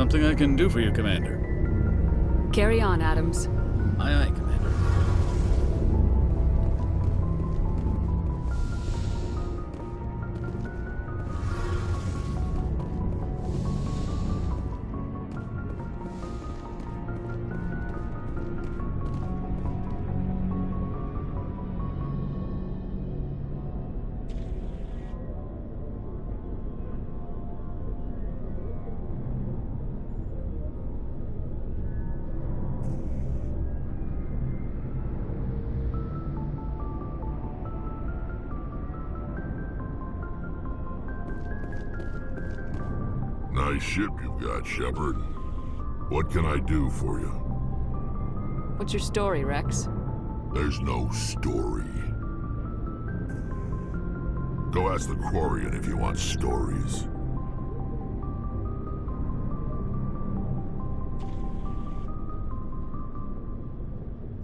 Something I can do for you, Commander. Carry on, Adams. Aye, aye, Commander. Nice ship you've got, Shepard. What can I do for you? What's your story, Rex? There's no story. Go ask the Quarian if you want stories.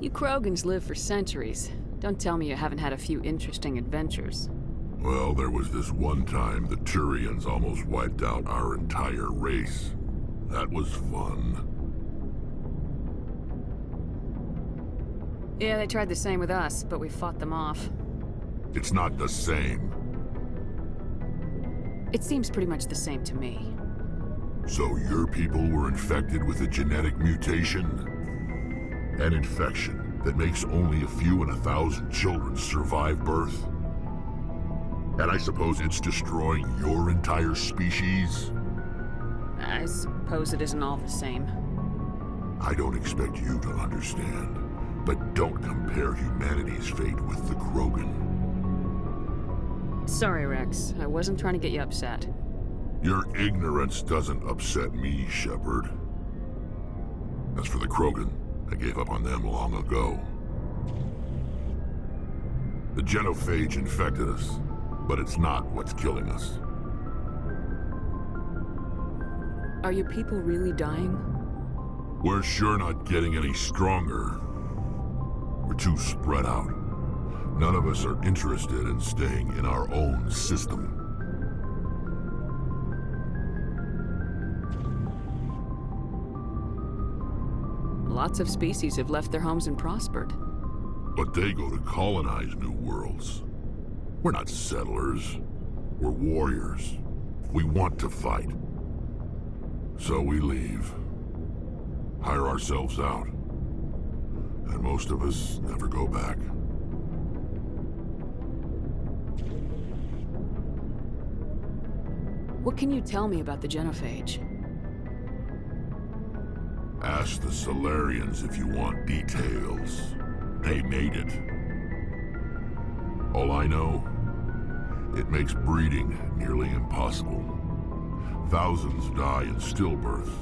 You Krogans live for centuries. Don't tell me you haven't had a few interesting adventures. Well, there was this one time the Turians almost wiped out our entire race. That was fun. Yeah, they tried the same with us, but we fought them off. It's not the same. It seems pretty much the same to me. So your people were infected with a genetic mutation? An infection that makes only a few in 1,000 children survive birth? And I suppose it's destroying your entire species? I suppose it isn't all the same. I don't expect you to understand, but don't compare humanity's fate with the Krogan. Sorry, Rex. I wasn't trying to get you upset. Your ignorance doesn't upset me, Shepard. As for the Krogan, I gave up on them long ago. The genophage infected us, but it's not what's killing us. Are your people really dying? We're sure not getting any stronger. We're too spread out. None of us are interested in staying in our own system. Lots of species have left their homes and prospered. But they go to colonize new worlds. We're not settlers. We're warriors. We want to fight. So we leave. Hire ourselves out. And most of us never go back. What can you tell me about the genophage? Ask the Solarians if you want details. They made it. All I know, it makes breeding nearly impossible. Thousands die in stillbirth,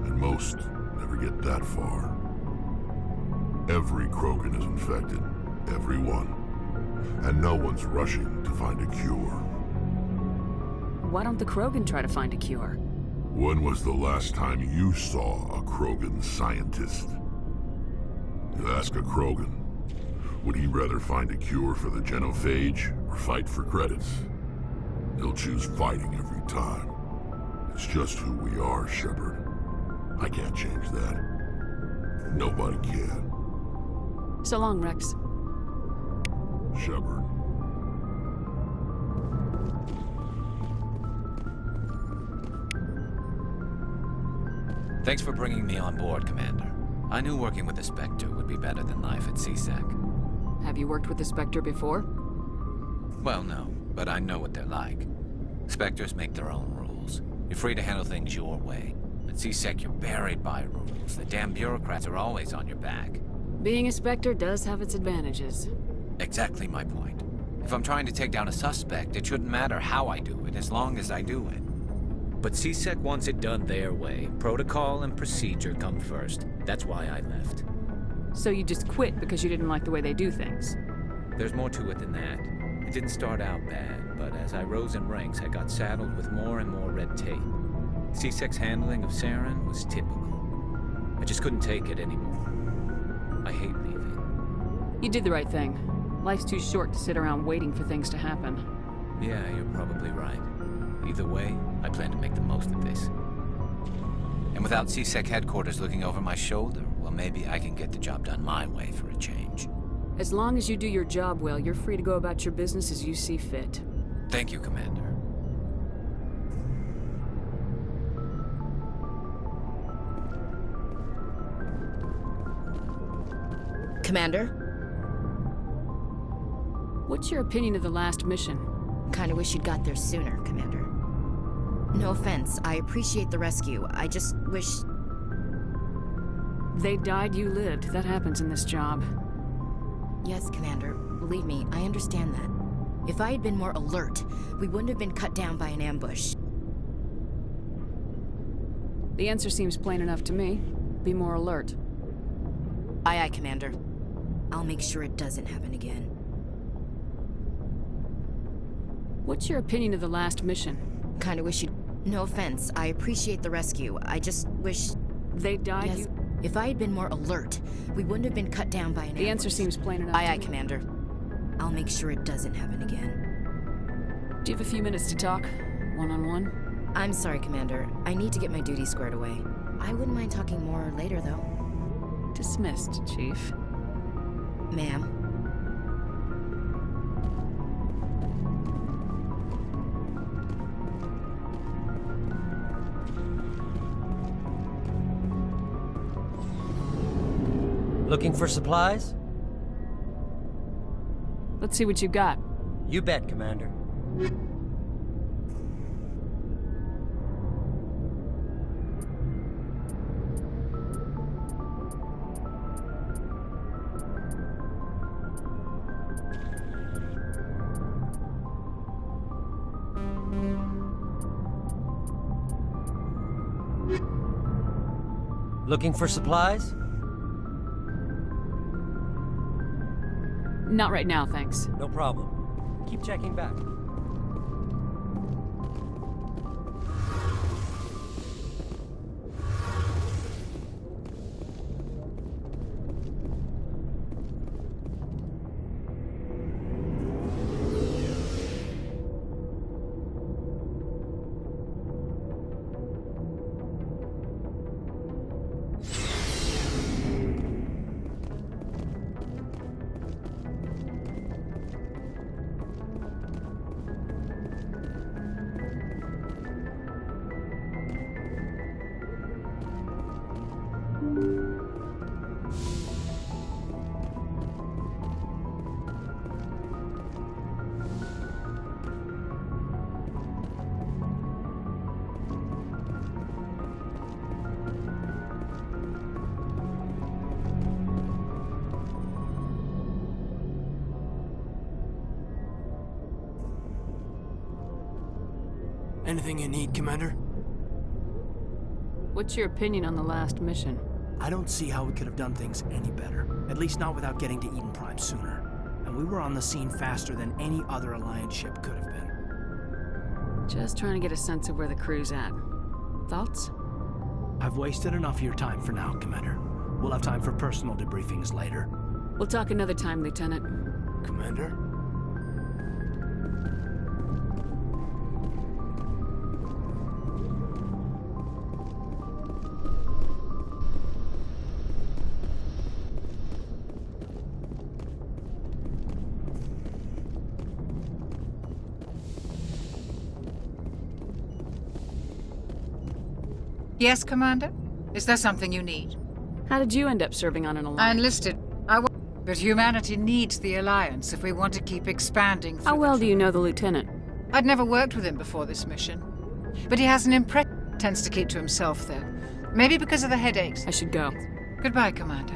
and most never get that far. Every Krogan is infected, every one. And no one's rushing to find a cure. Why don't the Krogan try to find a cure? When was the last time you saw a Krogan scientist? You ask a Krogan, would he rather find a cure for the genophage or fight for credits? He'll choose fighting every time. It's just who we are, Shepard. I can't change that. Nobody can. So long, Rex. Shepard. Thanks for bringing me on board, Commander. I knew working with the Spectre would be better than life at CSEC. Have you worked with the Spectre before? Well, no, but I know what they're like. Spectres make their own rules. You're free to handle things your way. At CSEC, you're buried by rules. The damn bureaucrats are always on your back. Being a Spectre does have its advantages. Exactly my point. If I'm trying to take down a suspect, it shouldn't matter how I do it, as long as I do it. But CSEC wants it done their way. Protocol and procedure come first. That's why I left. So you just quit because you didn't like the way they do things? There's more to it than that. It didn't start out bad, but as I rose in ranks, I got saddled with more and more red tape. CSEC's handling of Saren was typical. I just couldn't take it anymore. I hate leaving. You did the right thing. Life's too short to sit around waiting for things to happen. Yeah, you're probably right. Either way, I plan to make the most of this. And without C-Sec headquarters looking over my shoulder, well, maybe I can get the job done my way for a change. As long as you do your job well, you're free to go about your business as you see fit. Thank you, Commander. Commander? What's your opinion of the last mission? Kinda wish you'd got there sooner, Commander. No offense, I appreciate the rescue. I just wish... They died, you lived. That happens in this job. Yes, Commander. Believe me, I understand that. If I had been more alert, we wouldn't have been cut down by an ambush. The answer seems plain enough to me. Be more alert. Aye, aye, Commander. I'll make sure it doesn't happen again. What's your opinion of the last mission? Kinda wish you'd... No offense, I appreciate the rescue. I just wish... They died, Yes, if I had been more alert, we wouldn't have been cut down by an ambush. The answer seems plain enough. Aye, to aye, me. Commander. I'll make sure it doesn't happen again. Do you have a few minutes to talk? One-on-one? I'm sorry, Commander. I need to get my duty squared away. I wouldn't mind talking more later, though. Dismissed, Chief. Ma'am. Looking for supplies? Let's see what you got. You bet, Commander. Looking for supplies? Not right now, thanks. No problem. Keep checking back. Anything you need, Commander? What's your opinion on the last mission? I don't see how we could have done things any better. At least not without getting to Eden Prime sooner. And we were on the scene faster than any other Alliance ship could have been. Just trying to get a sense of where the crew's at. Thoughts? I've wasted enough of your time for now, Commander. We'll have time for personal debriefings later. We'll talk another time, Lieutenant. Commander? Yes, Commander? Is there something you need? How did you end up serving on an I alliance? enlisted. But humanity needs the Alliance if we want to keep expanding. How well do you know the Lieutenant? I'd never worked with him before this mission. But he has an impression. Tends to keep to himself, though. Maybe because of the headaches. I should go. Goodbye, Commander.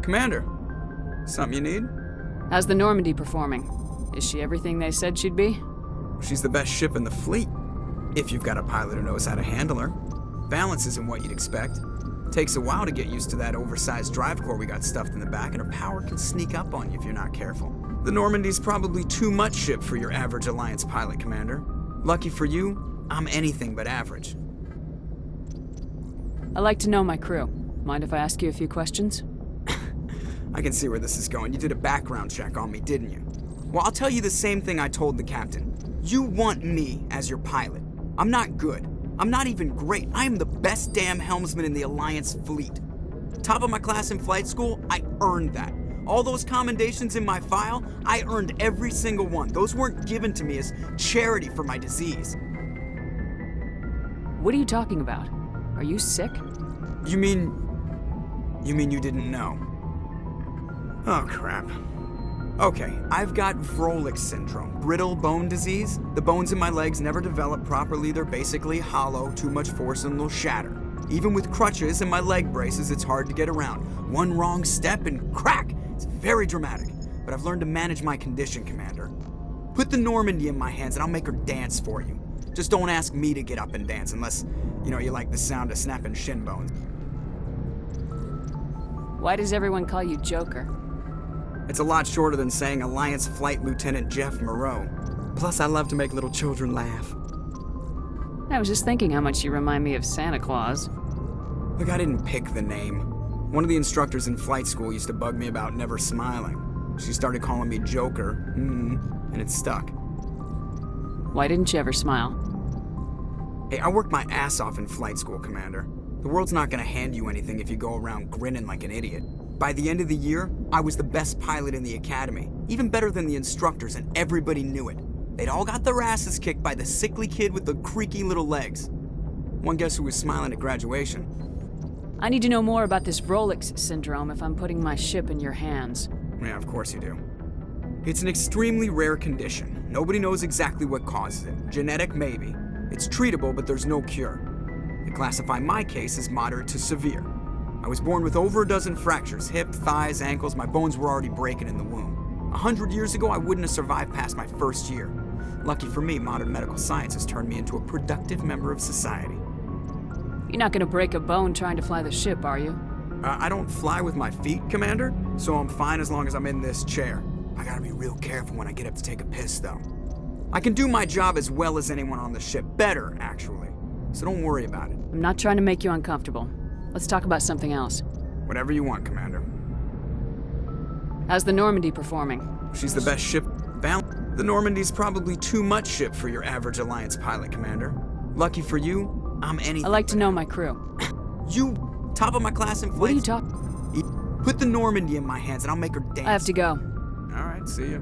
Commander, something you need? How's the Normandy performing? Is she everything they said she'd be? She's the best ship in the fleet, if you've got a pilot who knows how to handle her. Balance isn't what you'd expect. Takes a while to get used to that oversized drive core we got stuffed in the back, and her power can sneak up on you if you're not careful. The Normandy's probably too much ship for your average Alliance pilot, Commander. Lucky for you, I'm anything but average. I like to know my crew. Mind if I ask you a few questions? I can see where this is going. You did a background check on me, didn't you? Well, I'll tell you the same thing I told the captain. You want me as your pilot. I'm not good. I'm not even great. I am the best damn helmsman in the Alliance fleet. Top of my class in flight school, I earned that. All those commendations in my file, I earned every single one. Those weren't given to me as charity for my disease. What are you talking about? Are you sick? You mean you didn't know? Oh, crap. Okay, I've got Vrolik syndrome, brittle bone disease. The bones in my legs never develop properly. They're basically hollow, too much force and they'll shatter. Even with crutches and my leg braces, it's hard to get around. One wrong step and crack! It's very dramatic, but I've learned to manage my condition, Commander. Put the Normandy in my hands and I'll make her dance for you. Just don't ask me to get up and dance unless, you like the sound of snapping shin bones. Why does everyone call you Joker? It's a lot shorter than saying Alliance Flight Lieutenant Jeff Moreau. Plus, I love to make little children laugh. I was just thinking how much you remind me of Santa Claus. Look, I didn't pick the name. One of the instructors in flight school used to bug me about never smiling. She started calling me Joker, and it stuck. Why didn't you ever smile? Hey, I worked my ass off in flight school, Commander. The world's not gonna hand you anything if you go around grinning like an idiot. By the end of the year, I was the best pilot in the academy, even better than the instructors, and everybody knew it. They'd all got their asses kicked by the sickly kid with the creaky little legs. One guess who was smiling at graduation? I need to know more about this Vrolik syndrome if I'm putting my ship in your hands. Yeah, of course you do. It's an extremely rare condition. Nobody knows exactly what causes it. Genetic, maybe. It's treatable, but there's no cure. They classify my case as moderate to severe. I was born with over a dozen fractures, hip, thighs, ankles. My bones were already breaking in the womb. 100 years ago, I wouldn't have survived past my first year. Lucky for me, modern medical science has turned me into a productive member of society. You're not gonna break a bone trying to fly the ship, are you? I don't fly with my feet, Commander, so I'm fine as long as I'm in this chair. I gotta be real careful when I get up to take a piss, though. I can do my job as well as anyone on the ship. Better, actually. So don't worry about it. I'm not trying to make you uncomfortable. Let's talk about something else. Whatever you want, Commander. How's the Normandy performing? She's the best ship. The Normandy's probably too much ship for your average Alliance pilot, Commander. Lucky for you, I'm anything. I like to know my crew. You, top of my class in flight. What are you talking? Put the Normandy in my hands and I'll make her dance. I have to go. All right, see ya.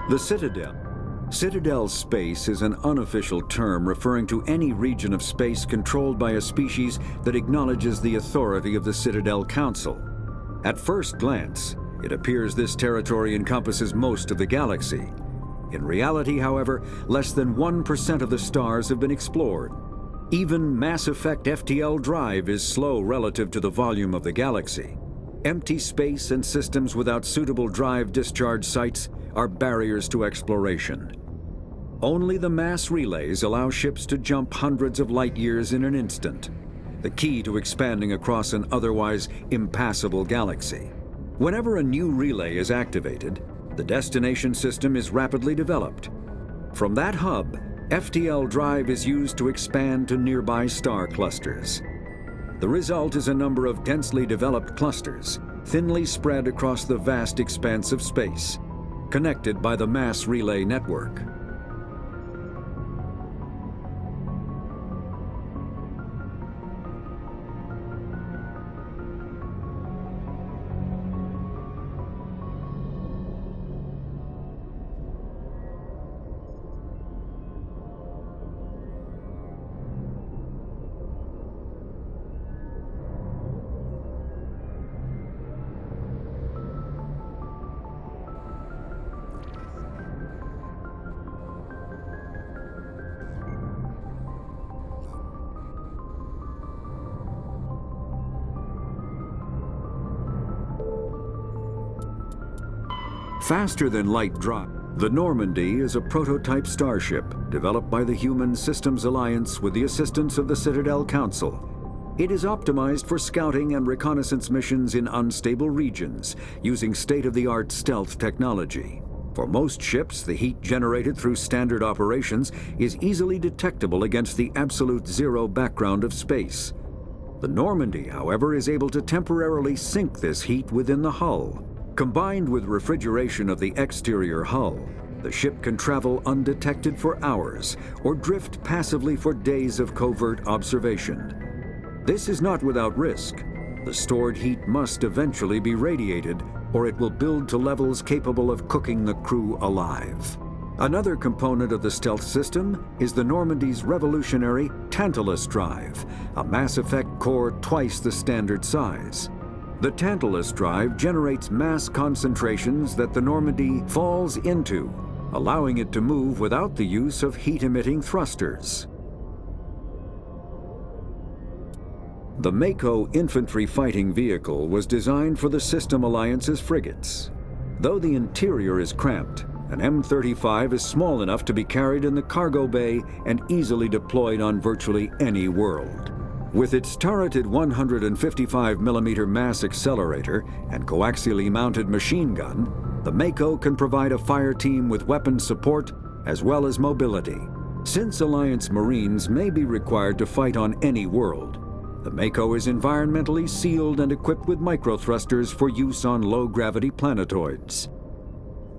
The Citadel. Citadel space is an unofficial term referring to any region of space controlled by a species that acknowledges the authority of the Citadel Council. At first glance, it appears this territory encompasses most of the galaxy. In reality, however, less than 1% of the stars have been explored. Even Mass Effect FTL drive is slow relative to the volume of the galaxy. Empty space and systems without suitable drive discharge sites are barriers to exploration. Only the mass relays allow ships to jump hundreds of light years in an instant, the key to expanding across an otherwise impassable galaxy. Whenever a new relay is activated, the destination system is rapidly developed. From that hub, FTL drive is used to expand to nearby star clusters. The result is a number of densely developed clusters, thinly spread across the vast expanse of space, connected by the mass relay network. Faster than light drive, the Normandy is a prototype starship developed by the Human Systems Alliance with the assistance of the Citadel Council. It is optimized for scouting and reconnaissance missions in unstable regions using state-of-the-art stealth technology. For most ships, the heat generated through standard operations is easily detectable against the absolute zero background of space. The Normandy, however, is able to temporarily sink this heat within the hull. Combined with refrigeration of the exterior hull, the ship can travel undetected for hours or drift passively for days of covert observation. This is not without risk. The stored heat must eventually be radiated, or it will build to levels capable of cooking the crew alive. Another component of the stealth system is the Normandy's revolutionary Tantalus drive, a mass effect core twice the standard size. The Tantalus drive generates mass concentrations that the Normandy falls into, allowing it to move without the use of heat-emitting thrusters. The Mako infantry fighting vehicle was designed for the System Alliance's frigates. Though the interior is cramped, an M35 is small enough to be carried in the cargo bay and easily deployed on virtually any world. With its turreted 155mm mass accelerator and coaxially mounted machine gun, the Mako can provide a fire team with weapon support as well as mobility. Since Alliance Marines may be required to fight on any world, the Mako is environmentally sealed and equipped with microthrusters for use on low-gravity planetoids.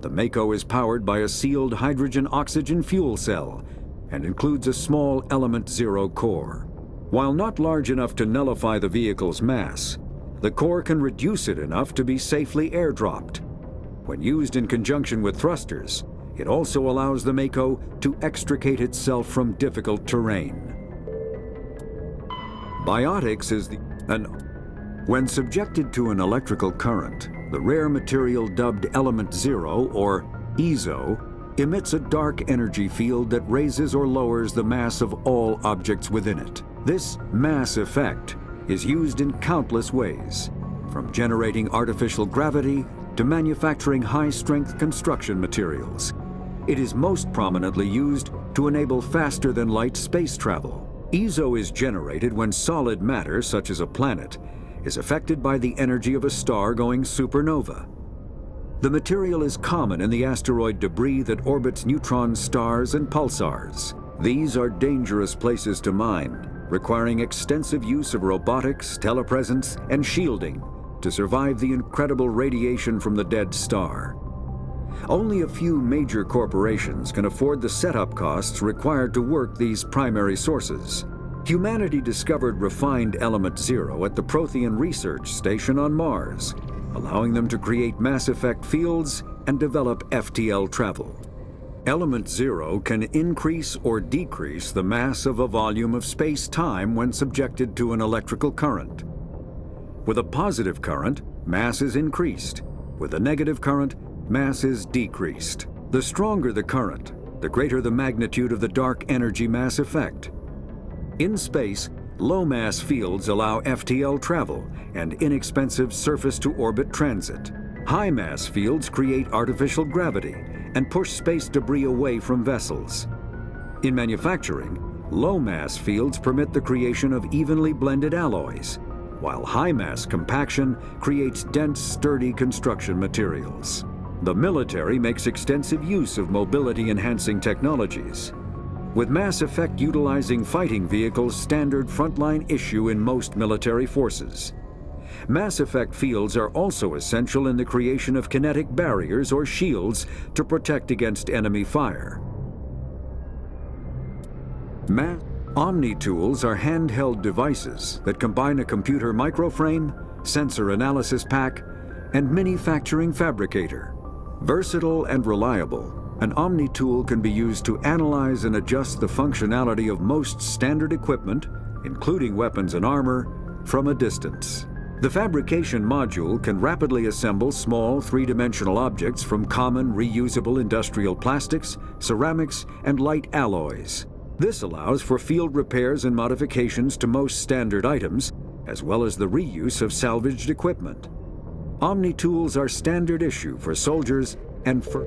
The Mako is powered by a sealed hydrogen-oxygen fuel cell and includes a small Element Zero core. While not large enough to nullify the vehicle's mass, the core can reduce it enough to be safely airdropped. When used in conjunction with thrusters, it also allows the Mako to extricate itself from difficult terrain. Biotics is when subjected to an electrical current, the rare material dubbed Element Zero, or EZO, emits a dark energy field that raises or lowers the mass of all objects within it. This mass effect is used in countless ways, from generating artificial gravity to manufacturing high-strength construction materials. It is most prominently used to enable faster-than-light space travel. EZO is generated when solid matter, such as a planet, is affected by the energy of a star going supernova. The material is common in the asteroid debris that orbits neutron stars and pulsars. These are dangerous places to mine, requiring extensive use of robotics, telepresence, and shielding to survive the incredible radiation from the dead star. Only a few major corporations can afford the setup costs required to work these primary sources. Humanity discovered refined Element Zero at the Prothean Research Station on Mars, allowing them to create mass effect fields and develop FTL travel. Element Zero can increase or decrease the mass of a volume of space-time when subjected to an electrical current. With a positive current, mass is increased. With a negative current, mass is decreased. The stronger the current, the greater the magnitude of the dark energy mass effect. In space, Low-mass fields allow FTL travel and inexpensive surface-to-orbit transit. High-mass fields create artificial gravity and push space debris away from vessels. In manufacturing, low-mass fields permit the creation of evenly blended alloys, while high-mass compaction creates dense, sturdy construction materials. The military makes extensive use of mobility-enhancing technologies, with mass effect utilizing fighting vehicles standard frontline issue in most military forces. Mass effect fields are also essential in the creation of kinetic barriers or shields to protect against enemy fire. Omni-tools are handheld devices that combine a computer microframe, sensor analysis pack, and manufacturing fabricator. Versatile and reliable, an Omni-tool can be used to analyze and adjust the functionality of most standard equipment, including weapons and armor, from a distance. The fabrication module can rapidly assemble small three-dimensional objects from common reusable industrial plastics, ceramics, and light alloys. This allows for field repairs and modifications to most standard items, as well as the reuse of salvaged equipment. Omni-tools are standard issue for soldiers and for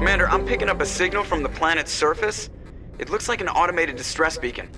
Commander, I'm picking up a signal from the planet's surface. It looks like an automated distress beacon.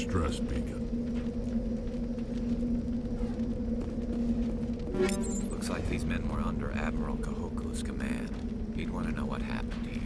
distress beacon. Looks like these men were under Admiral Kahoku's command. He'd want to know what happened here.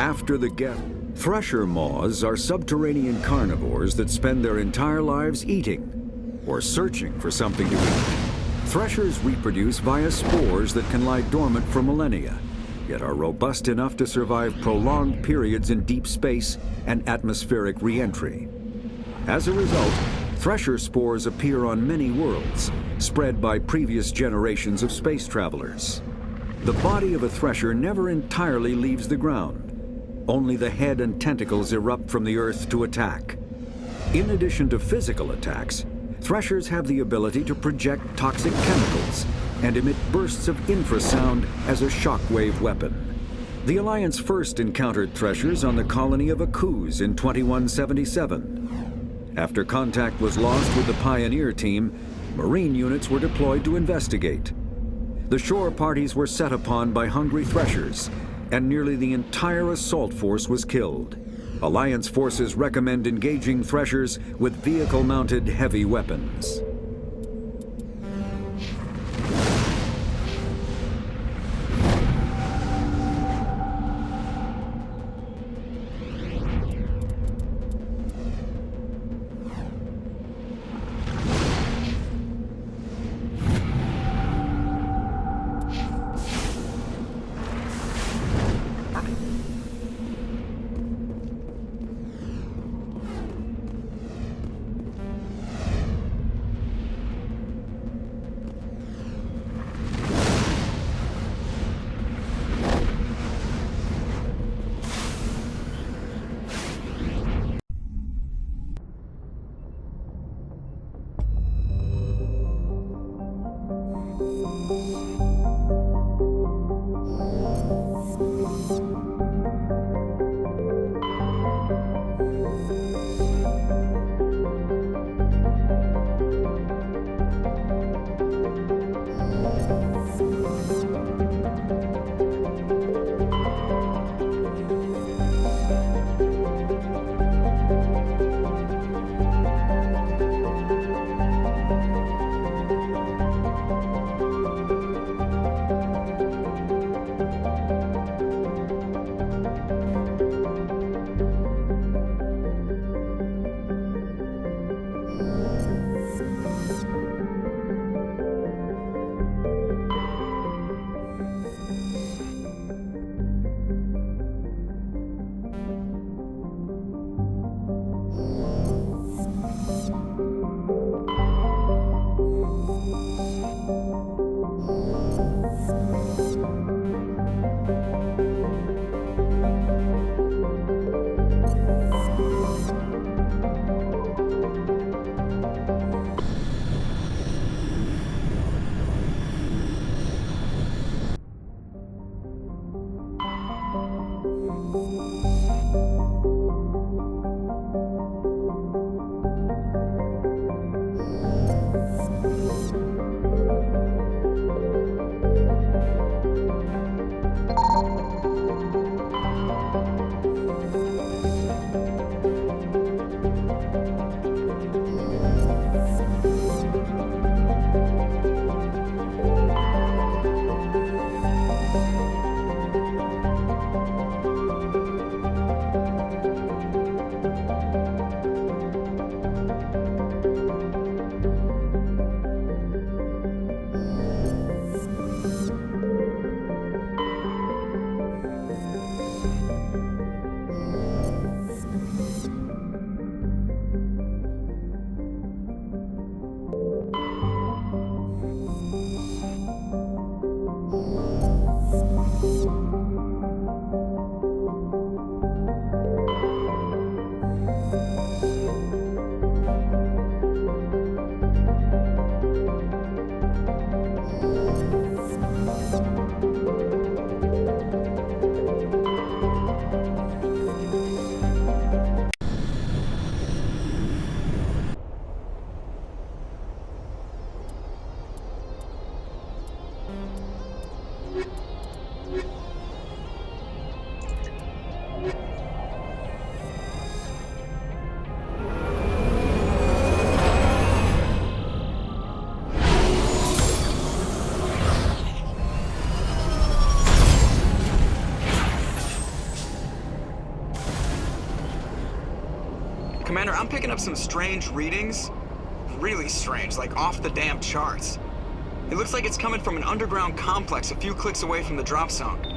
After the thresher moths are subterranean carnivores that spend their entire lives eating or searching for something to eat. Threshers reproduce via spores that can lie dormant for millennia, yet are robust enough to survive prolonged periods in deep space and atmospheric re-entry. As a result, thresher spores appear on many worlds, spread by previous generations of space travelers. The body of a thresher never entirely leaves the ground. Only the head and tentacles erupt from the Earth to attack. In addition to physical attacks, threshers have the ability to project toxic chemicals and emit bursts of infrasound as a shockwave weapon. The Alliance first encountered threshers on the colony of Akuz in 2177. After contact was lost with the Pioneer team, Marine units were deployed to investigate. The shore parties were set upon by hungry threshers, and nearly the entire assault force was killed. Alliance forces recommend engaging threshers with vehicle-mounted heavy weapons. picking up some strange readings. Really strange, like off the damn charts. It looks like it's coming from an underground complex a few clicks away from the drop zone.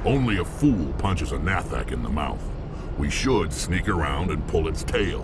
Only a fool punches a Nathak in the mouth. We should sneak around and pull its tail.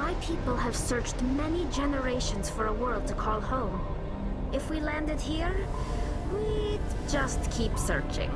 My people have searched many generations for a world to call home. If we landed here, we'd just keep searching.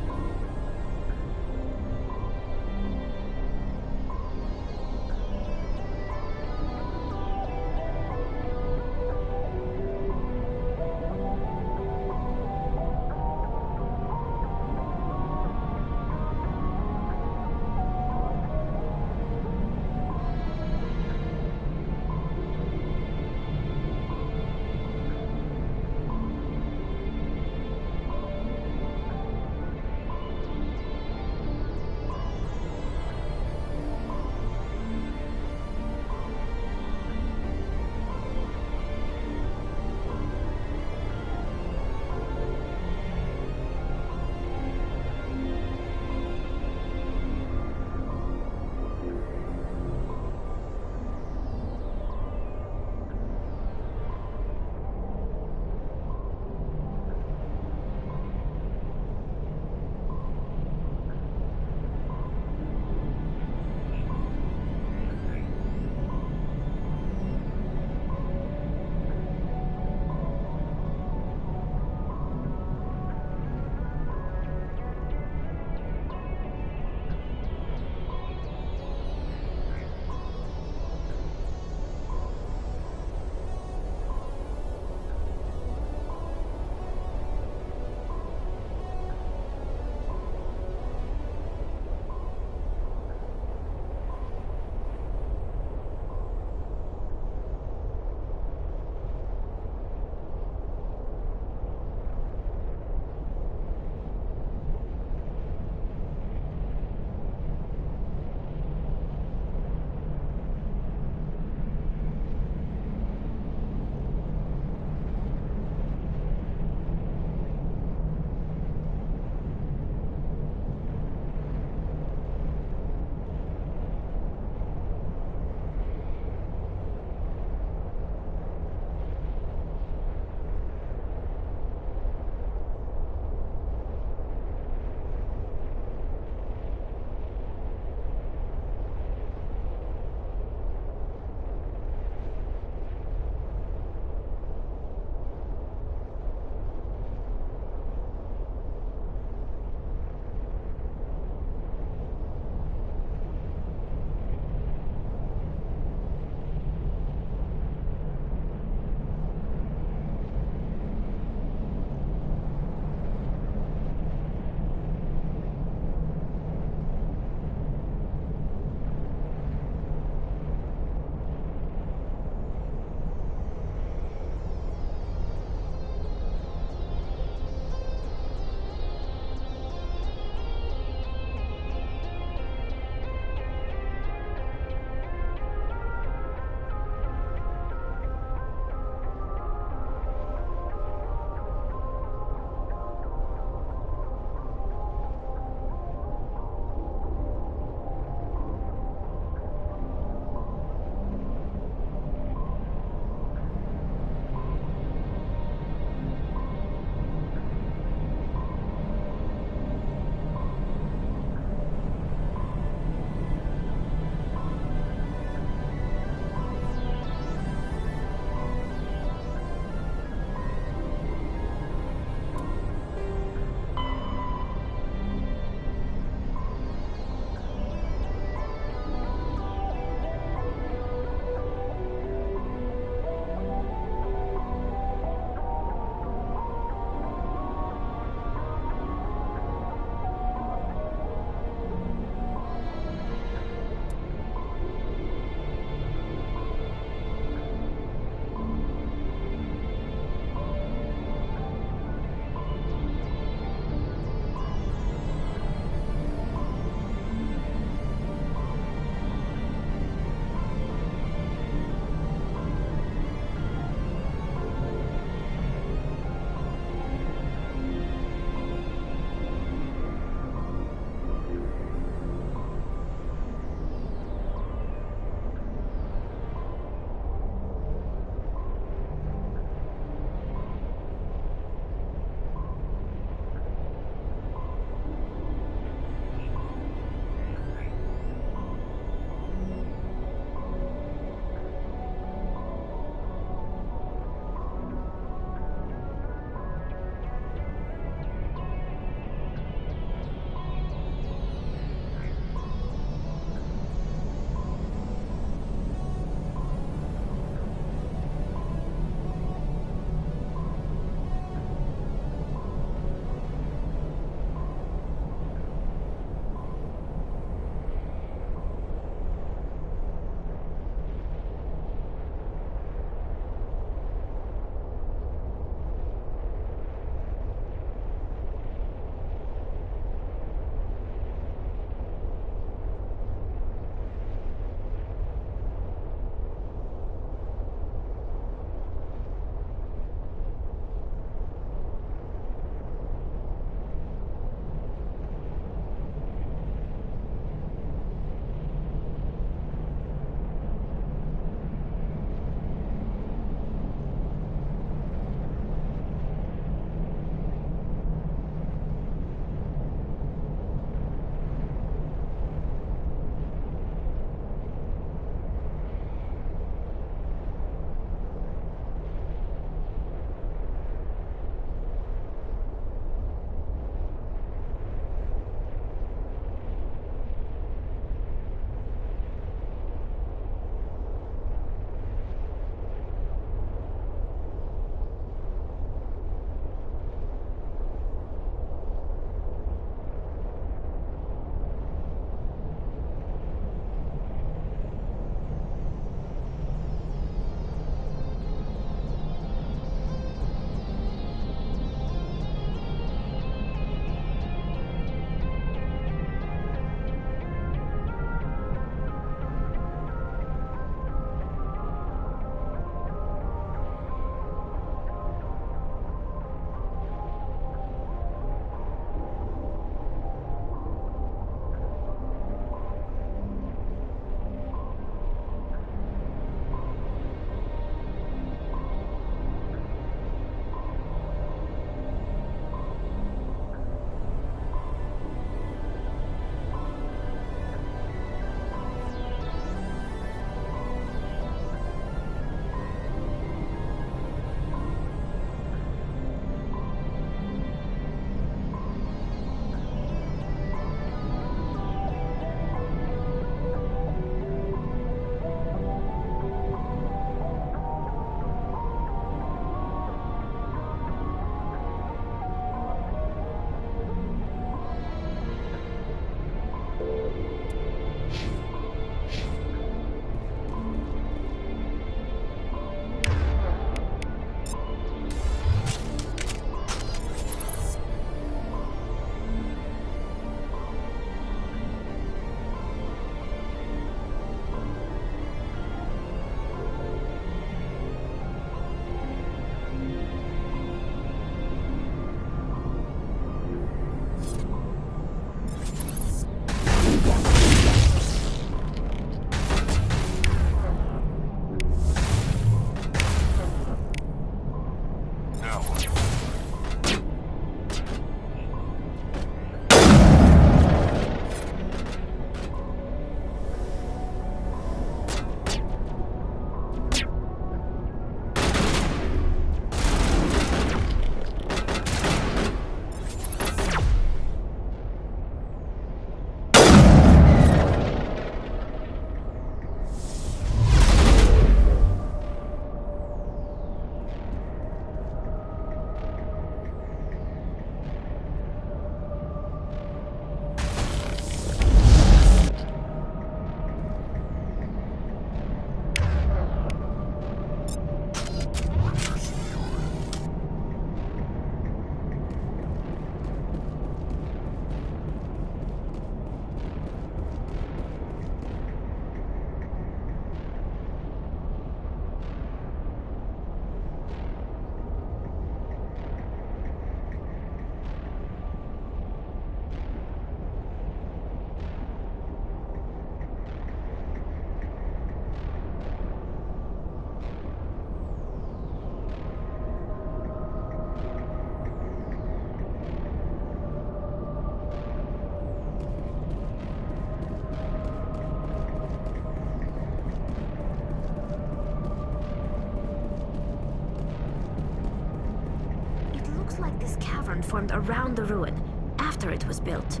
one formed around the ruin, after it was built.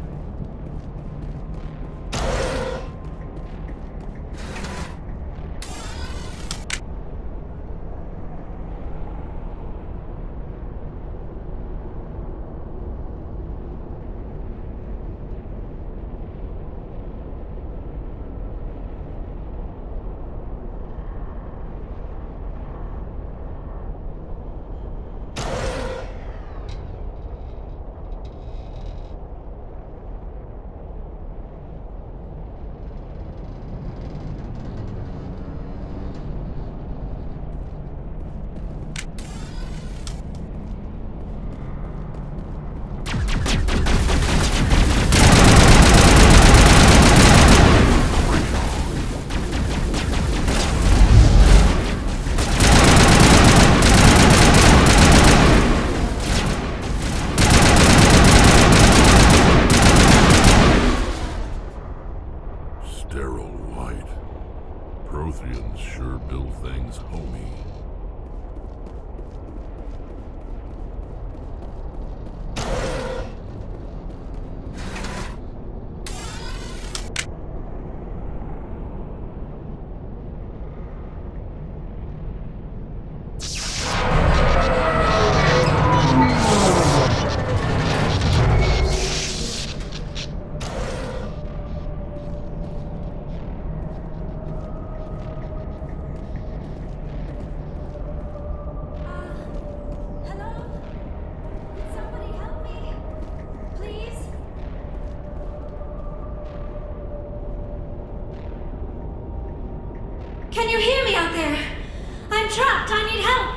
Can you hear me out there? I'm trapped. I need help.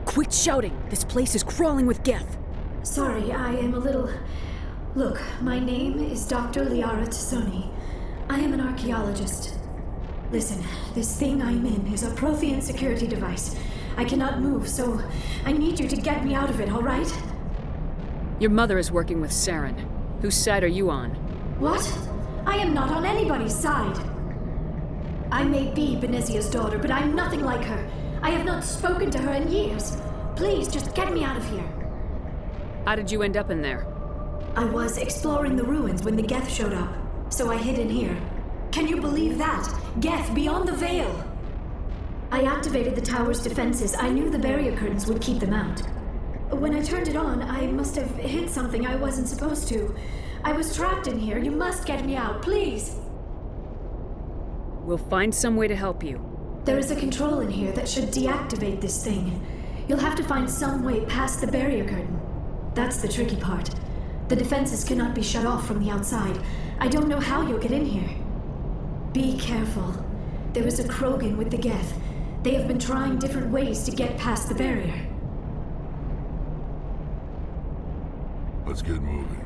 Quit shouting! This place is crawling with Geth. Sorry, I am a little... Look, my name is Dr. Liara Tassoni. I am an archaeologist. Listen, this thing I'm in is a Prothean security device. I cannot move, so I need you to get me out of it, all right? Your mother is working with Saren. Whose side are you on? What? I am not on anybody's side. I may be Benezia's daughter, but I'm nothing like her. I have not spoken to her in years. Please, just get me out of here. How did you end up in there? I was exploring the ruins when the Geth showed up, so I hid in here. Can you believe that? Geth beyond the veil! I activated the tower's defenses. I knew the barrier curtains would keep them out. When I turned it on, I must have hit something I wasn't supposed to. I was trapped in here. You must get me out, please! We'll find some way to help you. There is a control in here that should deactivate this thing. You'll have to find some way past the barrier curtain. That's the tricky part. The defenses cannot be shut off from the outside. I don't know how you'll get in here. Be careful. There is a Krogan with the Geth. They have been trying different ways to get past the barrier. Let's get moving.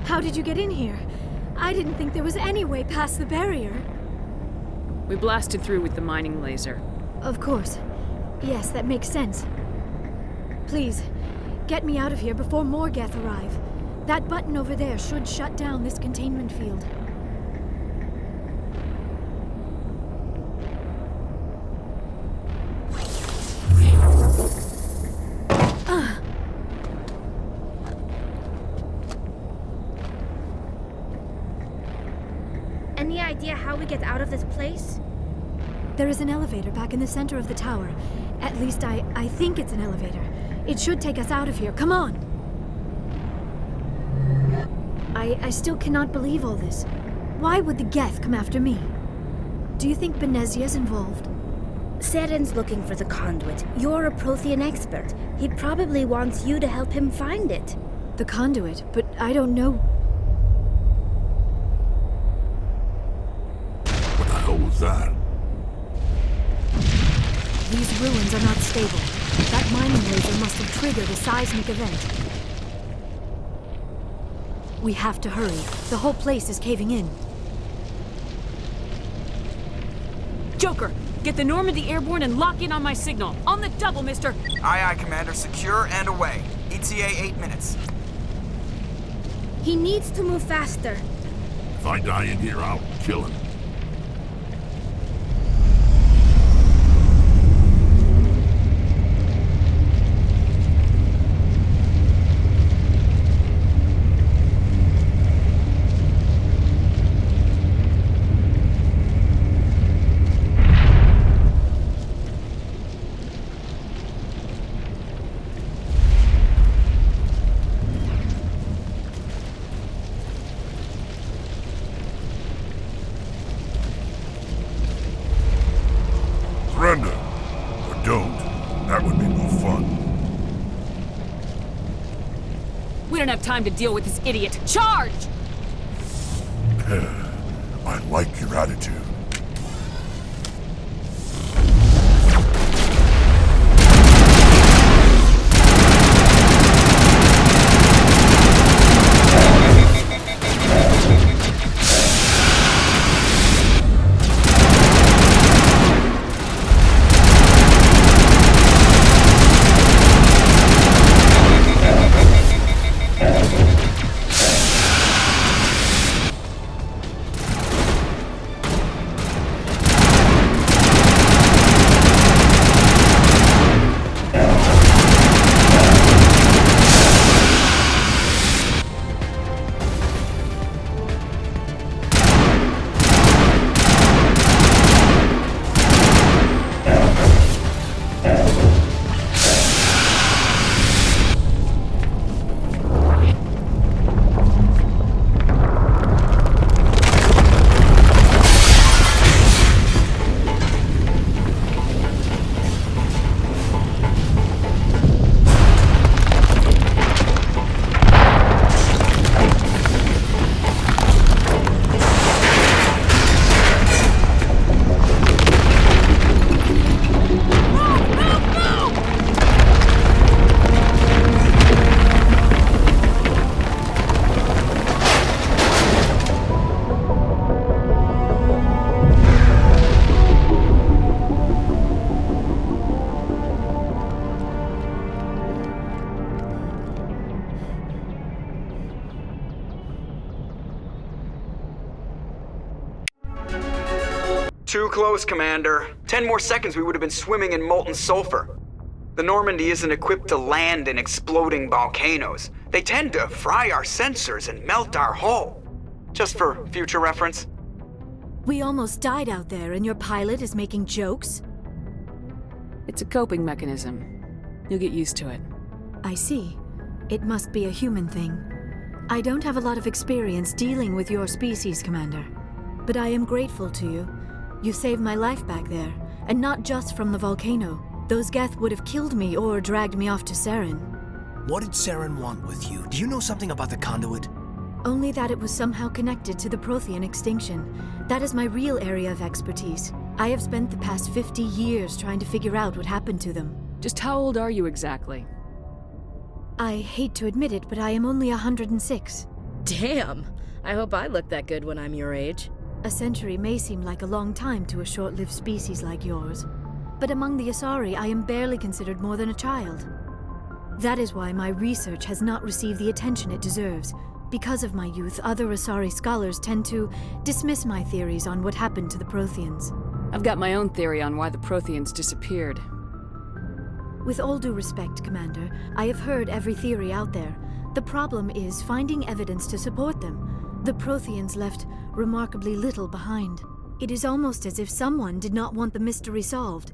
How did you get in here? I didn't think there was any way past the barrier. We blasted through with the mining laser. Of course. Yes, that makes sense. Please, get me out of here before more Geth arrive. That button over there should shut down this containment field. Any idea how we get out of this place? There is an elevator back in the center of the tower. At least I think it's an elevator. It should take us out of here. Come on! I still cannot believe all this. Why would the Geth come after me? Do you think Benezia's involved? Seren's looking for the conduit. You're a Prothean expert. He probably wants you to help him find it. The conduit? But I don't know. What the hell was that? These ruins are not stable. That mining laser must have triggered a seismic event. We have to hurry. The whole place is caving in. Joker, get the Normandy airborne and lock in on my signal. On the double, mister! Aye, aye, Commander. Secure and away. ETA 8 minutes. He needs to move faster. If I die in here, I'll kill him. Surrender. Or don't. That would be more fun. We don't have time to deal with this idiot. Charge! I like your attitude. Too close, Commander. 10 more seconds we would have been swimming in molten sulfur. The Normandy isn't equipped to land in exploding volcanoes. They tend to fry our sensors and melt our hull. Just for future reference. We almost died out there, and your pilot is making jokes? It's a coping mechanism. You'll get used to it. I see. It must be a human thing. I don't have a lot of experience dealing with your species, Commander. But I am grateful to you. You saved my life back there, and not just from the volcano. Those Geth would have killed me or dragged me off to Saren. What did Saren want with you? Do you know something about the conduit? Only that it was somehow connected to the Prothean extinction. That is my real area of expertise. I have spent the past 50 years trying to figure out what happened to them. Just how old are you exactly? I hate to admit it, but I am only 106. Damn! I hope I look that good when I'm your age. A century may seem like a long time to a short-lived species like yours. But among the Asari, I am barely considered more than a child. That is why my research has not received the attention it deserves. Because of my youth, other Asari scholars tend to dismiss my theories on what happened to the Protheans. I've got my own theory on why the Protheans disappeared. With all due respect, Commander, I have heard every theory out there. The problem is finding evidence to support them. The Protheans left remarkably little behind. It is almost as if someone did not want the mystery solved.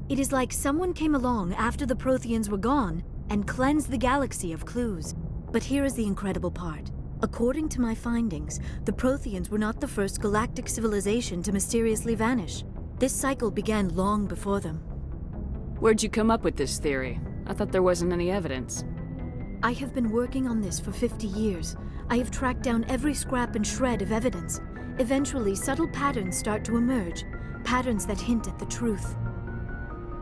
It is like someone came along after the Protheans were gone and cleansed the galaxy of clues. But here is the incredible part. According to my findings, the Protheans were not the first galactic civilization to mysteriously vanish. This cycle began long before them. Where'd you come up with this theory? I thought there wasn't any evidence. I have been working on this for 50 years. I have tracked down every scrap and shred of evidence. Eventually, subtle patterns start to emerge, patterns that hint at the truth.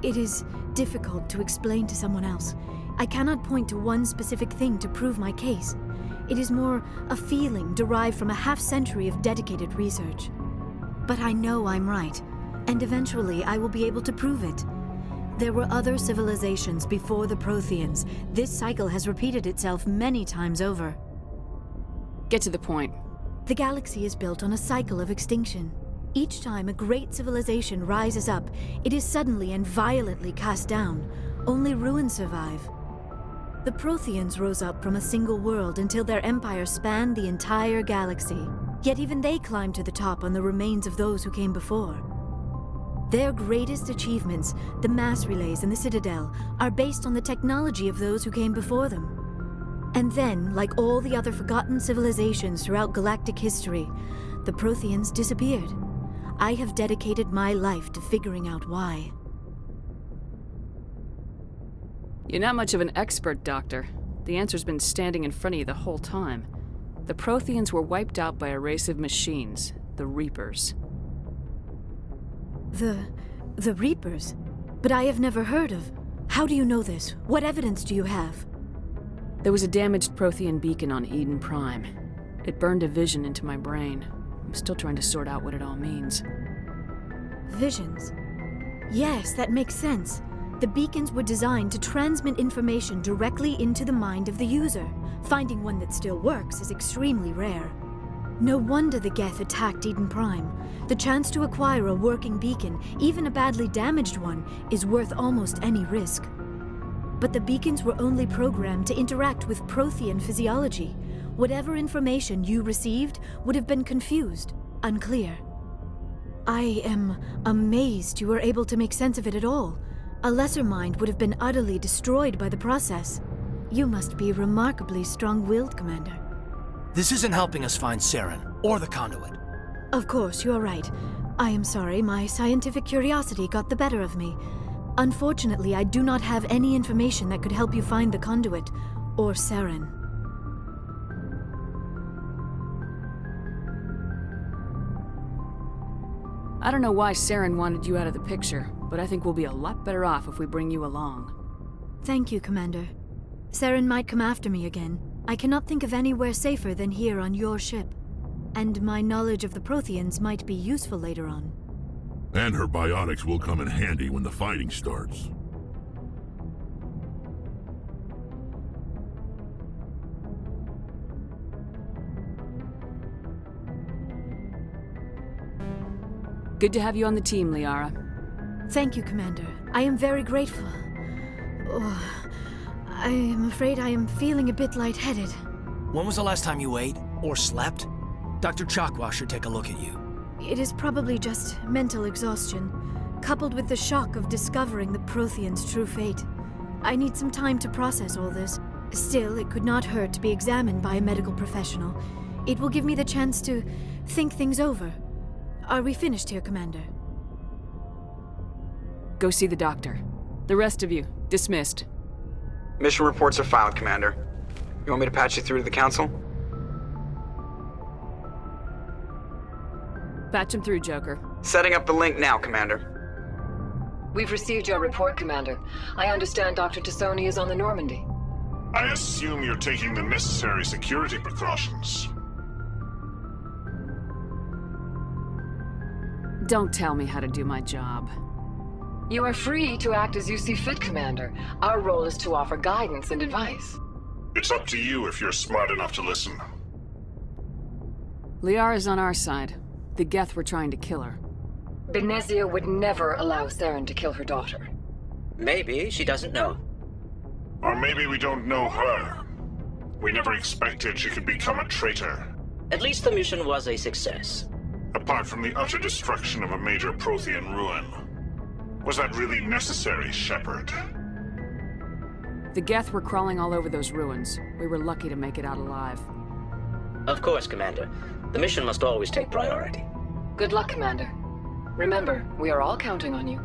It is difficult to explain to someone else. I cannot point to one specific thing to prove my case. It is more a feeling derived from a half-century of dedicated research. But I know I'm right, and eventually I will be able to prove it. There were other civilizations before the Protheans. This cycle has repeated itself many times over. Get to the point. The galaxy is built on a cycle of extinction. Each time a great civilization rises up, it is suddenly and violently cast down. Only ruins survive. The Protheans rose up from a single world until their empire spanned the entire galaxy. Yet even they climbed to the top on the remains of those who came before. Their greatest achievements, the mass relays and the Citadel, are based on the technology of those who came before them. And then, like all the other forgotten civilizations throughout galactic history, the Protheans disappeared. I have dedicated my life to figuring out why. You're not much of an expert, Doctor. The answer's been standing in front of you the whole time. The Protheans were wiped out by a race of machines, the Reapers. The Reapers? But I have never heard of. How do you know this? What evidence do you have? There was a damaged Prothean beacon on Eden Prime. It burned a vision into my brain. I'm still trying to sort out what it all means. Visions? Yes, that makes sense. The beacons were designed to transmit information directly into the mind of the user. Finding one that still works is extremely rare. No wonder the Geth attacked Eden Prime. The chance to acquire a working beacon, even a badly damaged one, is worth almost any risk. But the beacons were only programmed to interact with Prothean physiology. Whatever information you received would have been confused, unclear. I am amazed you were able to make sense of it at all. A lesser mind would have been utterly destroyed by the process. You must be remarkably strong-willed, Commander. This isn't helping us find Saren, or the conduit. Of course, you are right. I am sorry, my scientific curiosity got the better of me. Unfortunately, I do not have any information that could help you find the conduit, or Saren. I don't know why Saren wanted you out of the picture, but I think we'll be a lot better off if we bring you along. Thank you, Commander. Saren might come after me again. I cannot think of anywhere safer than here on your ship. And my knowledge of the Protheans might be useful later on. And her biotics will come in handy when the fighting starts. Good to have you on the team, Liara. Thank you, Commander. I am very grateful. Oh, I am afraid I am feeling a bit lightheaded. When was the last time you ate? Or slept? Dr. Chakwa should take a look at you. It is probably just mental exhaustion, coupled with the shock of discovering the Prothean's true fate. I need some time to process all this. Still, it could not hurt to be examined by a medical professional. It will give me the chance to think things over. Are we finished here, Commander? Go see the doctor. The rest of you, dismissed. Mission reports are filed, Commander. You want me to patch you through to the Council? Patch him through, Joker. Setting up the link now, Commander. We've received your report, Commander. I understand Dr. Tassoni is on the Normandy. I assume you're taking the necessary security precautions. Don't tell me how to do my job. You are free to act as you see fit, Commander. Our role is to offer guidance and advice. It's up to you if you're smart enough to listen. Liara's on our side. The Geth were trying to kill her. Benezia would never allow Saren to kill her daughter. Maybe she doesn't know. Or maybe we don't know her. We never expected she could become a traitor. At least the mission was a success. Apart from the utter destruction of a major Prothean ruin. Was that really necessary, Shepard? The Geth were crawling all over those ruins. We were lucky to make it out alive. Of course, Commander. The mission must always take priority. Good luck, Commander. Remember, we are all counting on you.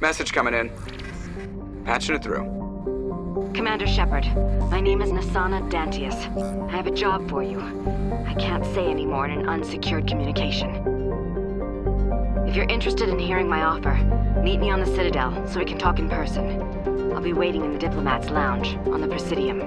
Message coming in. Patching it through. Commander Shepard, my name is Nasana Dantius. I have a job for you. I can't say any more in an unsecured communication. If you're interested in hearing my offer, meet me on the Citadel so we can talk in person. I'll be waiting in the Diplomat's Lounge on the Presidium.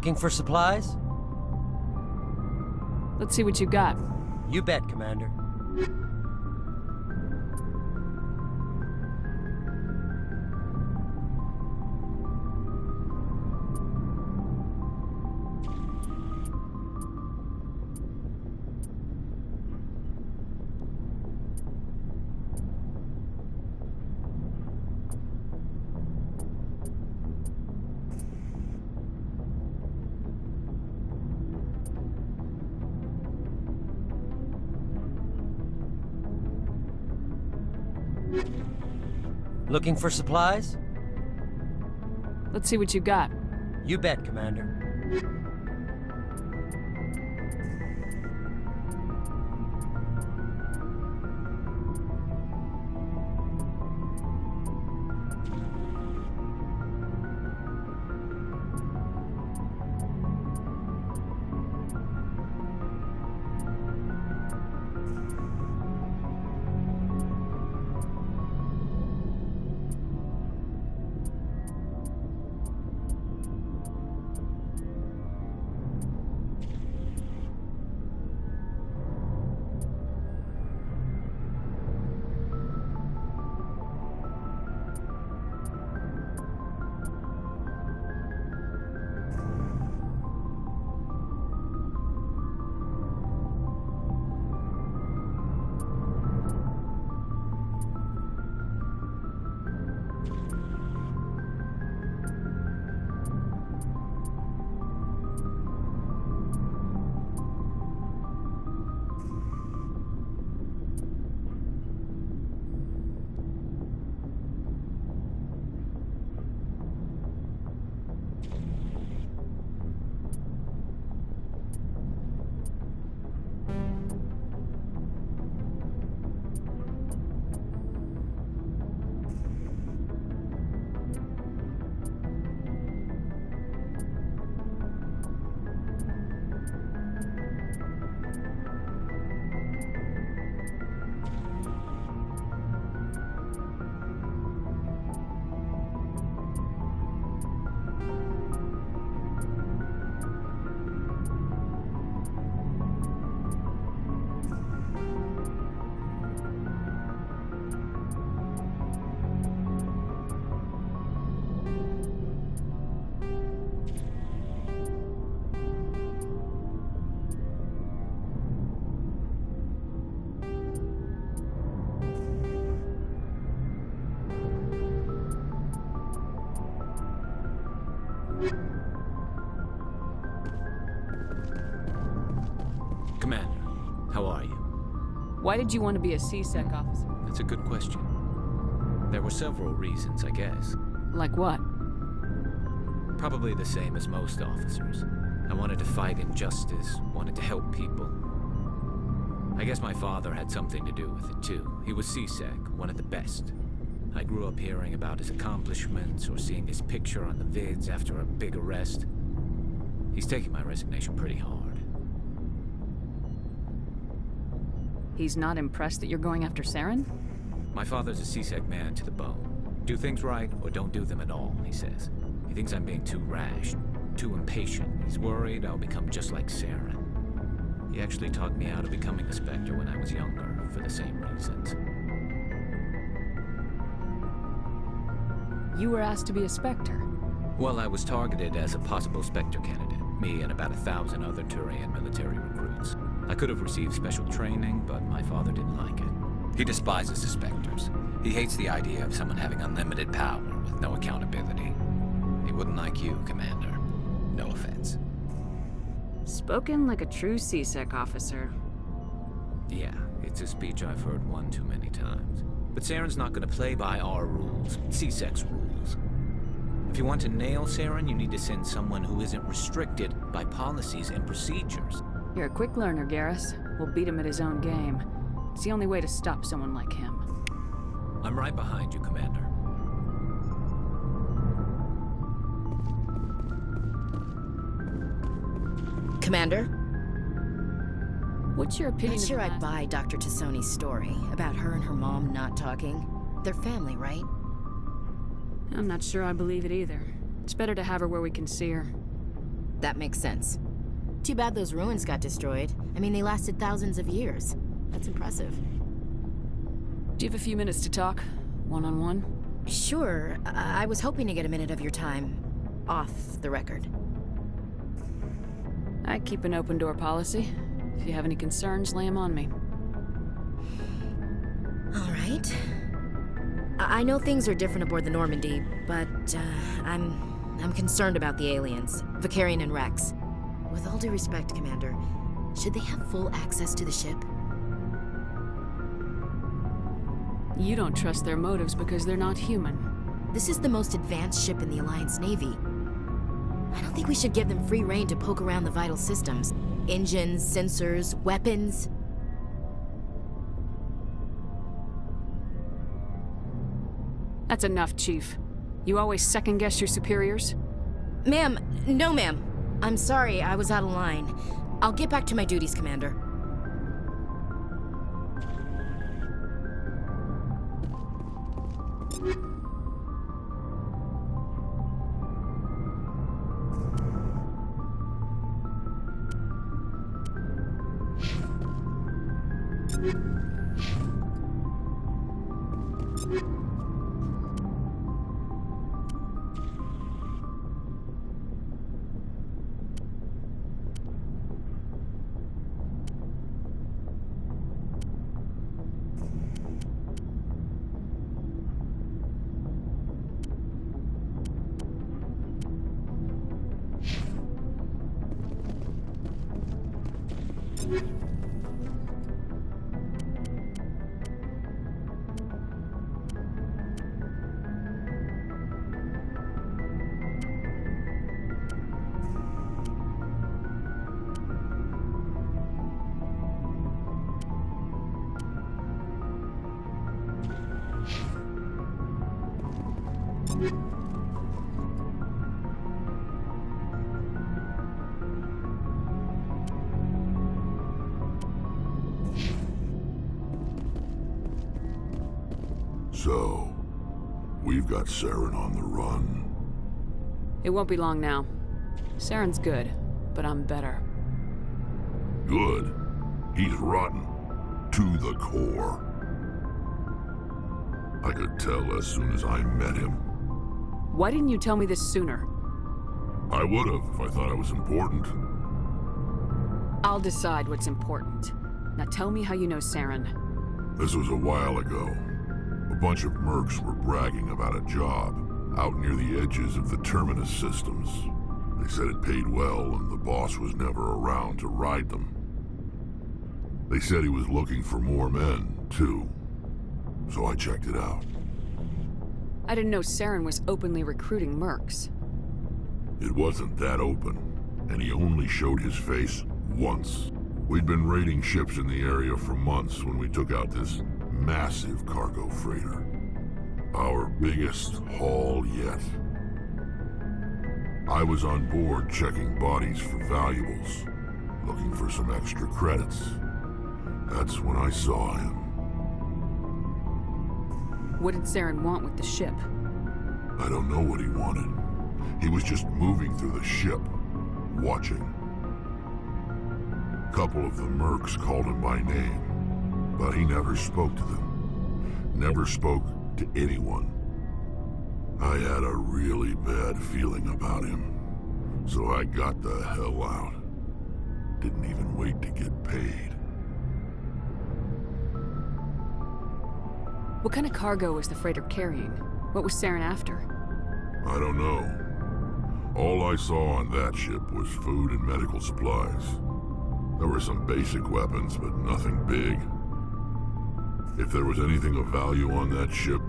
Looking for supplies? Let's see what you got. You bet, Commander. Looking for supplies? Let's see what you got. You bet, Commander. Commander, how are you? Why did you want to be a C-Sec officer? That's a good question. There were several reasons, I guess. Like what? Probably the same as most officers. I wanted to fight injustice, wanted to help people. I guess my father had something to do with it too. He was C-Sec, one of the best. I grew up hearing about his accomplishments or seeing his picture on the vids after a big arrest. He's taking my resignation pretty hard. He's not impressed that you're going after Saren? My father's a C-Sec man to the bone. Do things right or don't do them at all, he says. He thinks I'm being too rash, too impatient. He's worried I'll become just like Saren. He actually talked me out of becoming a Spectre when I was younger, for the same reasons. You were asked to be a Spectre. Well, I was targeted as a possible Spectre candidate. Me and about 1,000 other Turian military recruits. I could have received special training, but my father didn't like it. He despises the Spectres. He hates the idea of someone having unlimited power with no accountability. He wouldn't like you, Commander. No offense. Spoken like a true CSEC officer. Yeah, it's a speech I've heard one too many times. But Saren's not gonna play by our rules, CSEC's rules. If you want to nail Saren, you need to send someone who isn't restricted by policies and procedures. You're a quick learner, Garrus. We'll beat him at his own game. It's the only way to stop someone like him. I'm right behind you, Commander. Commander? What's your opinion? Not sure I'd buy Dr. Tassoni's story about her and her mom not talking. They're family, right? I'm not sure I believe it either. It's better to have her where we can see her. That makes sense. Too bad those ruins got destroyed. I mean, they lasted thousands of years. That's impressive. Do you have a few minutes to talk? One-on-one? Sure. I was hoping to get a minute of your time. Off the record. I keep an open door policy. If you have any concerns, lay them on me. All right. I know things are different aboard the Normandy, but I'm concerned about the aliens, Vicarian and Rex. With all due respect, Commander, should they have full access to the ship? You don't trust their motives because they're not human. This is the most advanced ship in the Alliance Navy. I don't think we should give them free rein to poke around the vital systems. Engines, sensors, weapons. That's enough, Chief. You always second-guess your superiors? Ma'am, no ma'am. I'm sorry, I was out of line. I'll get back to my duties, Commander. So, we've got Saren on the run. It won't be long now. Saren's good, but I'm better. Good? He's rotten. To the core. I could tell as soon as I met him. Why didn't you tell me this sooner? I would have if I thought I was important. I'll decide what's important. Now tell me how you know Saren. This was a while ago. A bunch of mercs were bragging about a job out near the edges of the Terminus systems. They said it paid well and the boss was never around to ride them. They said he was looking for more men, too. So I checked it out. I didn't know Saren was openly recruiting mercs. It wasn't that open, and he only showed his face once. We'd been raiding ships in the area for months when we took out this massive cargo freighter. Our biggest haul yet. I was on board checking bodies for valuables, looking for some extra credits. That's when I saw him. What did Saren want with the ship? I don't know what he wanted. He was just moving through the ship, watching. A couple of the mercs called him by name, but he never spoke to them. Never spoke to anyone. I had a really bad feeling about him, so I got the hell out. Didn't even wait to get paid. What kind of cargo was the freighter carrying? What was Saren after? I don't know. All I saw on that ship was food and medical supplies. There were some basic weapons, but nothing big. If there was anything of value on that ship,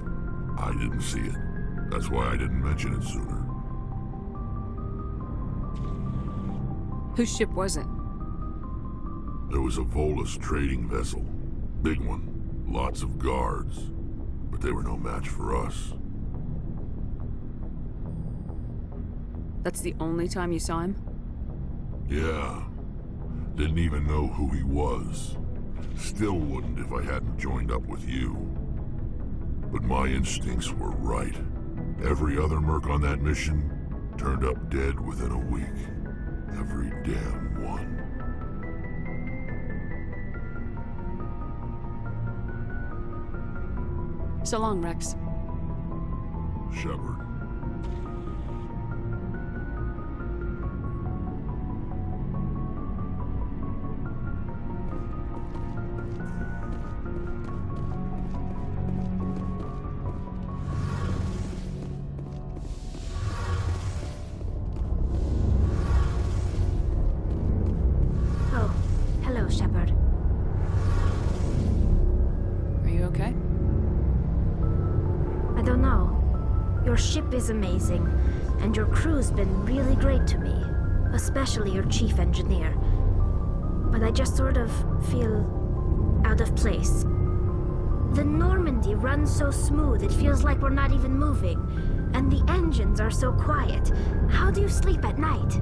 I didn't see it. That's why I didn't mention it sooner. Whose ship was it? There was a Volus trading vessel. Big one. Lots of guards. But they were no match for us. That's the only time you saw him? Yeah. Didn't even know who he was. Still wouldn't if I hadn't joined up with you. But my instincts were right. Every other merc on that mission turned up dead within a week. Every damn one. So long, Rex. Shepard. Oh, hello, Shepard. Are you okay? I don't know. Your ship is amazing, and your crew's been really great to me, especially your chief engineer. But I just sort of feel out of place. The Normandy runs so smooth it feels like we're not even moving, and the engines are so quiet. How do you sleep at night?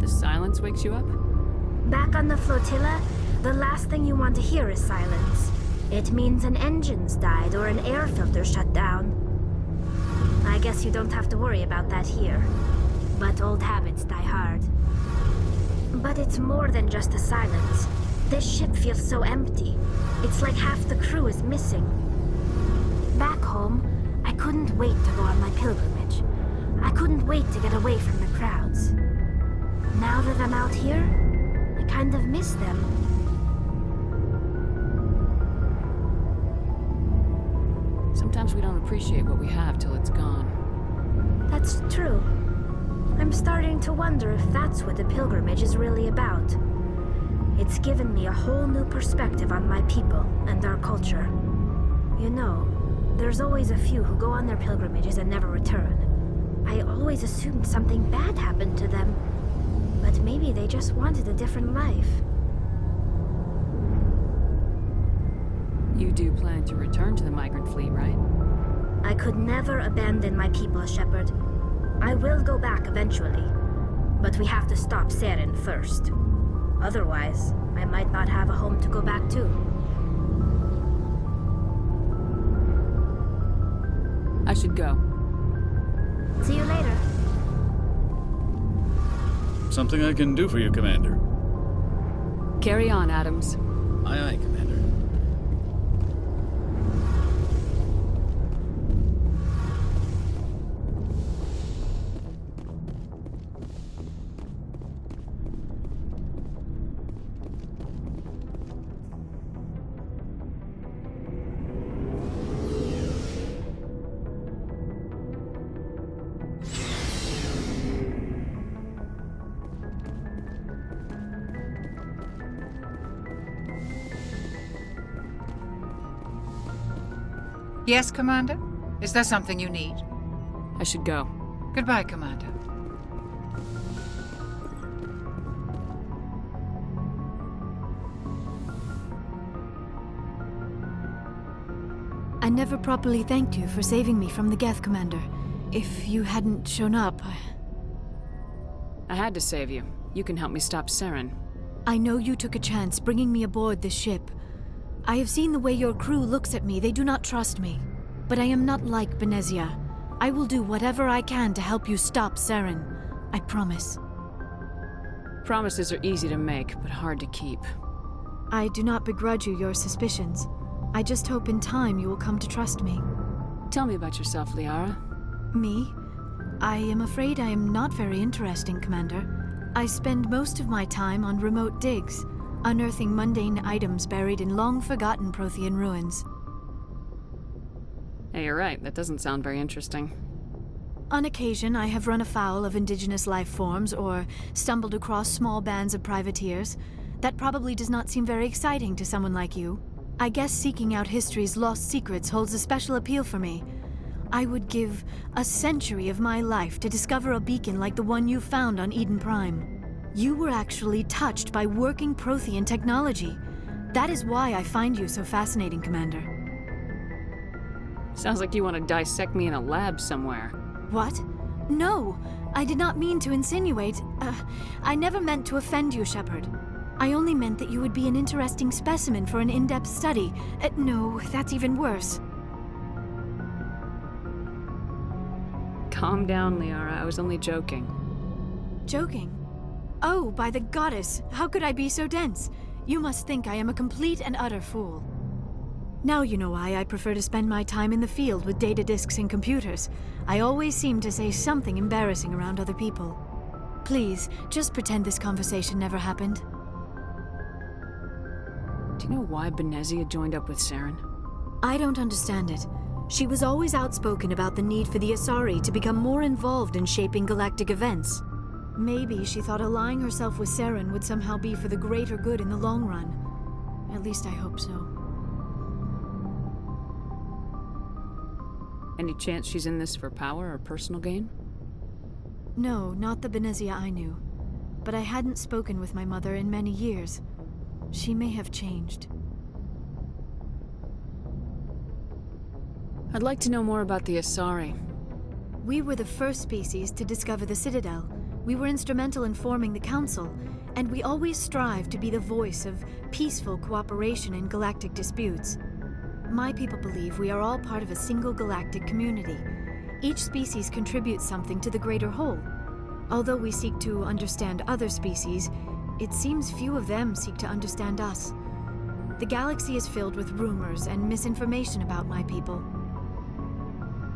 The silence wakes you up? Back on the flotilla, the last thing you want to hear is silence. It means an engine's died or an air filter shut down. I guess you don't have to worry about that here. But old habits die hard. But it's more than just the silence. This ship feels so empty. It's like half the crew is missing. Back home, I couldn't wait to go on my pilgrimage. I couldn't wait to get away from the crowds. Now that I'm out here, I kind of miss them. Sometimes we don't appreciate what we have till it's gone. That's true. I'm starting to wonder if that's what the pilgrimage is really about. It's given me a whole new perspective on my people and our culture. You know, there's always a few who go on their pilgrimages and never return. I always assumed something bad happened to them. But maybe they just wanted a different life. You do plan to return to the migrant fleet, right? I could never abandon my people, Shepard. I will go back eventually. But we have to stop Saren first. Otherwise, I might not have a home to go back to. I should go. See you later. Something I can do for you, Commander. Carry on, Adams. Aye, aye, Commander. Yes, Commander? Is there something you need? I should go. Goodbye, Commander. I never properly thanked you for saving me from the Geth, Commander. If you hadn't shown up, I had to save you. You can help me stop Saren. I know you took a chance bringing me aboard this ship. I have seen the way your crew looks at me. They do not trust me. But I am not like Benezia. I will do whatever I can to help you stop Saren. I promise. Promises are easy to make, but hard to keep. I do not begrudge you your suspicions. I just hope in time you will come to trust me. Tell me about yourself, Liara. Me? I am afraid I am not very interesting, Commander. I spend most of my time on remote digs, unearthing mundane items buried in long-forgotten Prothean ruins. Hey, you're right. That doesn't sound very interesting. On occasion, I have run afoul of indigenous life forms or stumbled across small bands of privateers. That probably does not seem very exciting to someone like you. I guess seeking out history's lost secrets holds a special appeal for me. I would give a century of my life to discover a beacon like the one you found on Eden Prime. You were actually touched by working Prothean technology. That is why I find you so fascinating, Commander. Sounds like you want to dissect me in a lab somewhere. What? No, I did not mean to insinuate. I never meant to offend you, Shepard. I only meant that you would be an interesting specimen for an in-depth study. No, that's even worse. Calm down, Liara. I was only joking. Joking? Oh, by the goddess, how could I be so dense? You must think I am a complete and utter fool. Now you know why I prefer to spend my time in the field with data disks and computers. I always seem to say something embarrassing around other people. Please, just pretend this conversation never happened. Do you know why Benezia joined up with Saren? I don't understand it. She was always outspoken about the need for the Asari to become more involved in shaping galactic events. Maybe she thought allying herself with Saren would somehow be for the greater good in the long run. At least I hope so. Any chance she's in this for power or personal gain? No, not the Benezia I knew. But I hadn't spoken with my mother in many years. She may have changed. I'd like to know more about the Asari. We were the first species to discover the Citadel. We were instrumental in forming the Council, and we always strive to be the voice of peaceful cooperation in galactic disputes. My people believe we are all part of a single galactic community. Each species contributes something to the greater whole. Although we seek to understand other species, it seems few of them seek to understand us. The galaxy is filled with rumors and misinformation about my people.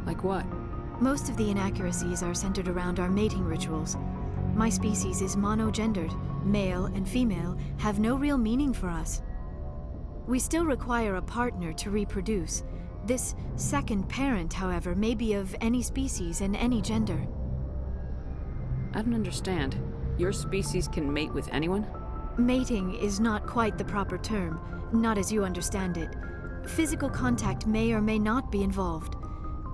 Like what? Most of the inaccuracies are centered around our mating rituals. My species is monogendered. Male and female have no real meaning for us. We still require a partner to reproduce. This second parent, however, may be of any species and any gender. I don't understand. Your species can mate with anyone? Mating is not quite the proper term, not as you understand it. Physical contact may or may not be involved,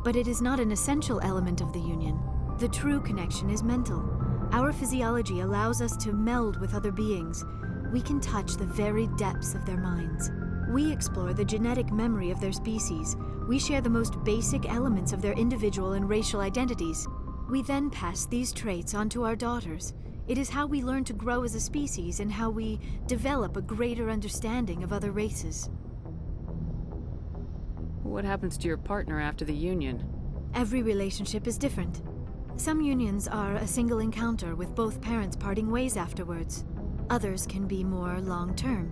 but it is not an essential element of the union. The true connection is mental. Our physiology allows us to meld with other beings. We can touch the very depths of their minds. We explore the genetic memory of their species. We share the most basic elements of their individual and racial identities. We then pass these traits on to our daughters. It is how we learn to grow as a species and how we develop a greater understanding of other races. What happens to your partner after the union? Every relationship is different. Some unions are a single encounter with both parents parting ways afterwards. Others can be more long-term.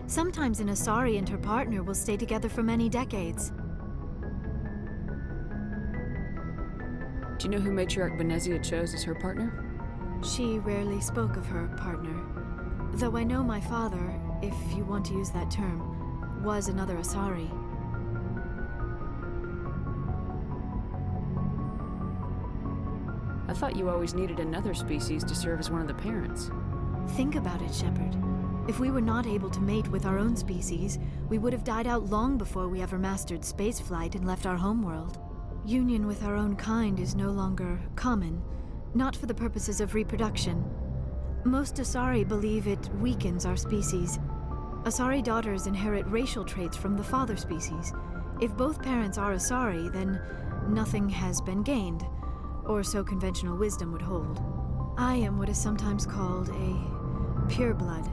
Sometimes an Asari and her partner will stay together for many decades. Do you know who Matriarch Benezia chose as her partner? She rarely spoke of her partner. Though I know my father, if you want to use that term, was another Asari. I thought you always needed another species to serve as one of the parents. Think about it, Shepard. If we were not able to mate with our own species, we would have died out long before we ever mastered spaceflight and left our homeworld. Union with our own kind is no longer common, not for the purposes of reproduction. Most Asari believe it weakens our species. Asari daughters inherit racial traits from the father species. If both parents are Asari, then nothing has been gained, or so conventional wisdom would hold. I am what is sometimes called a pureblood.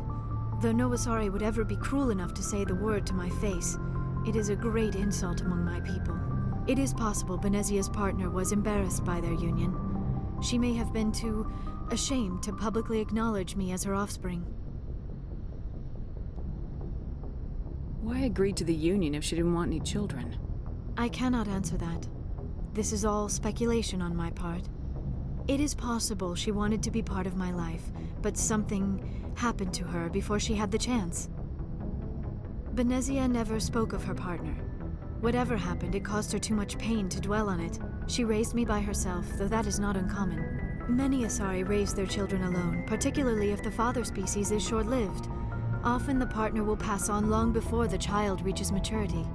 Though no Asari would ever be cruel enough to say the word to my face, it is a great insult among my people. It is possible Benezia's partner was embarrassed by their union. She may have been too ashamed to publicly acknowledge me as her offspring. Why agree to the union if she didn't want any children? I cannot answer that. This is all speculation on my part. It is possible she wanted to be part of my life, but something happened to her before she had the chance. Benezia never spoke of her partner. Whatever happened, it caused her too much pain to dwell on it. She raised me by herself, though that is not uncommon. Many Asari raise their children alone, particularly if the father species is short-lived. Often the partner will pass on long before the child reaches maturity.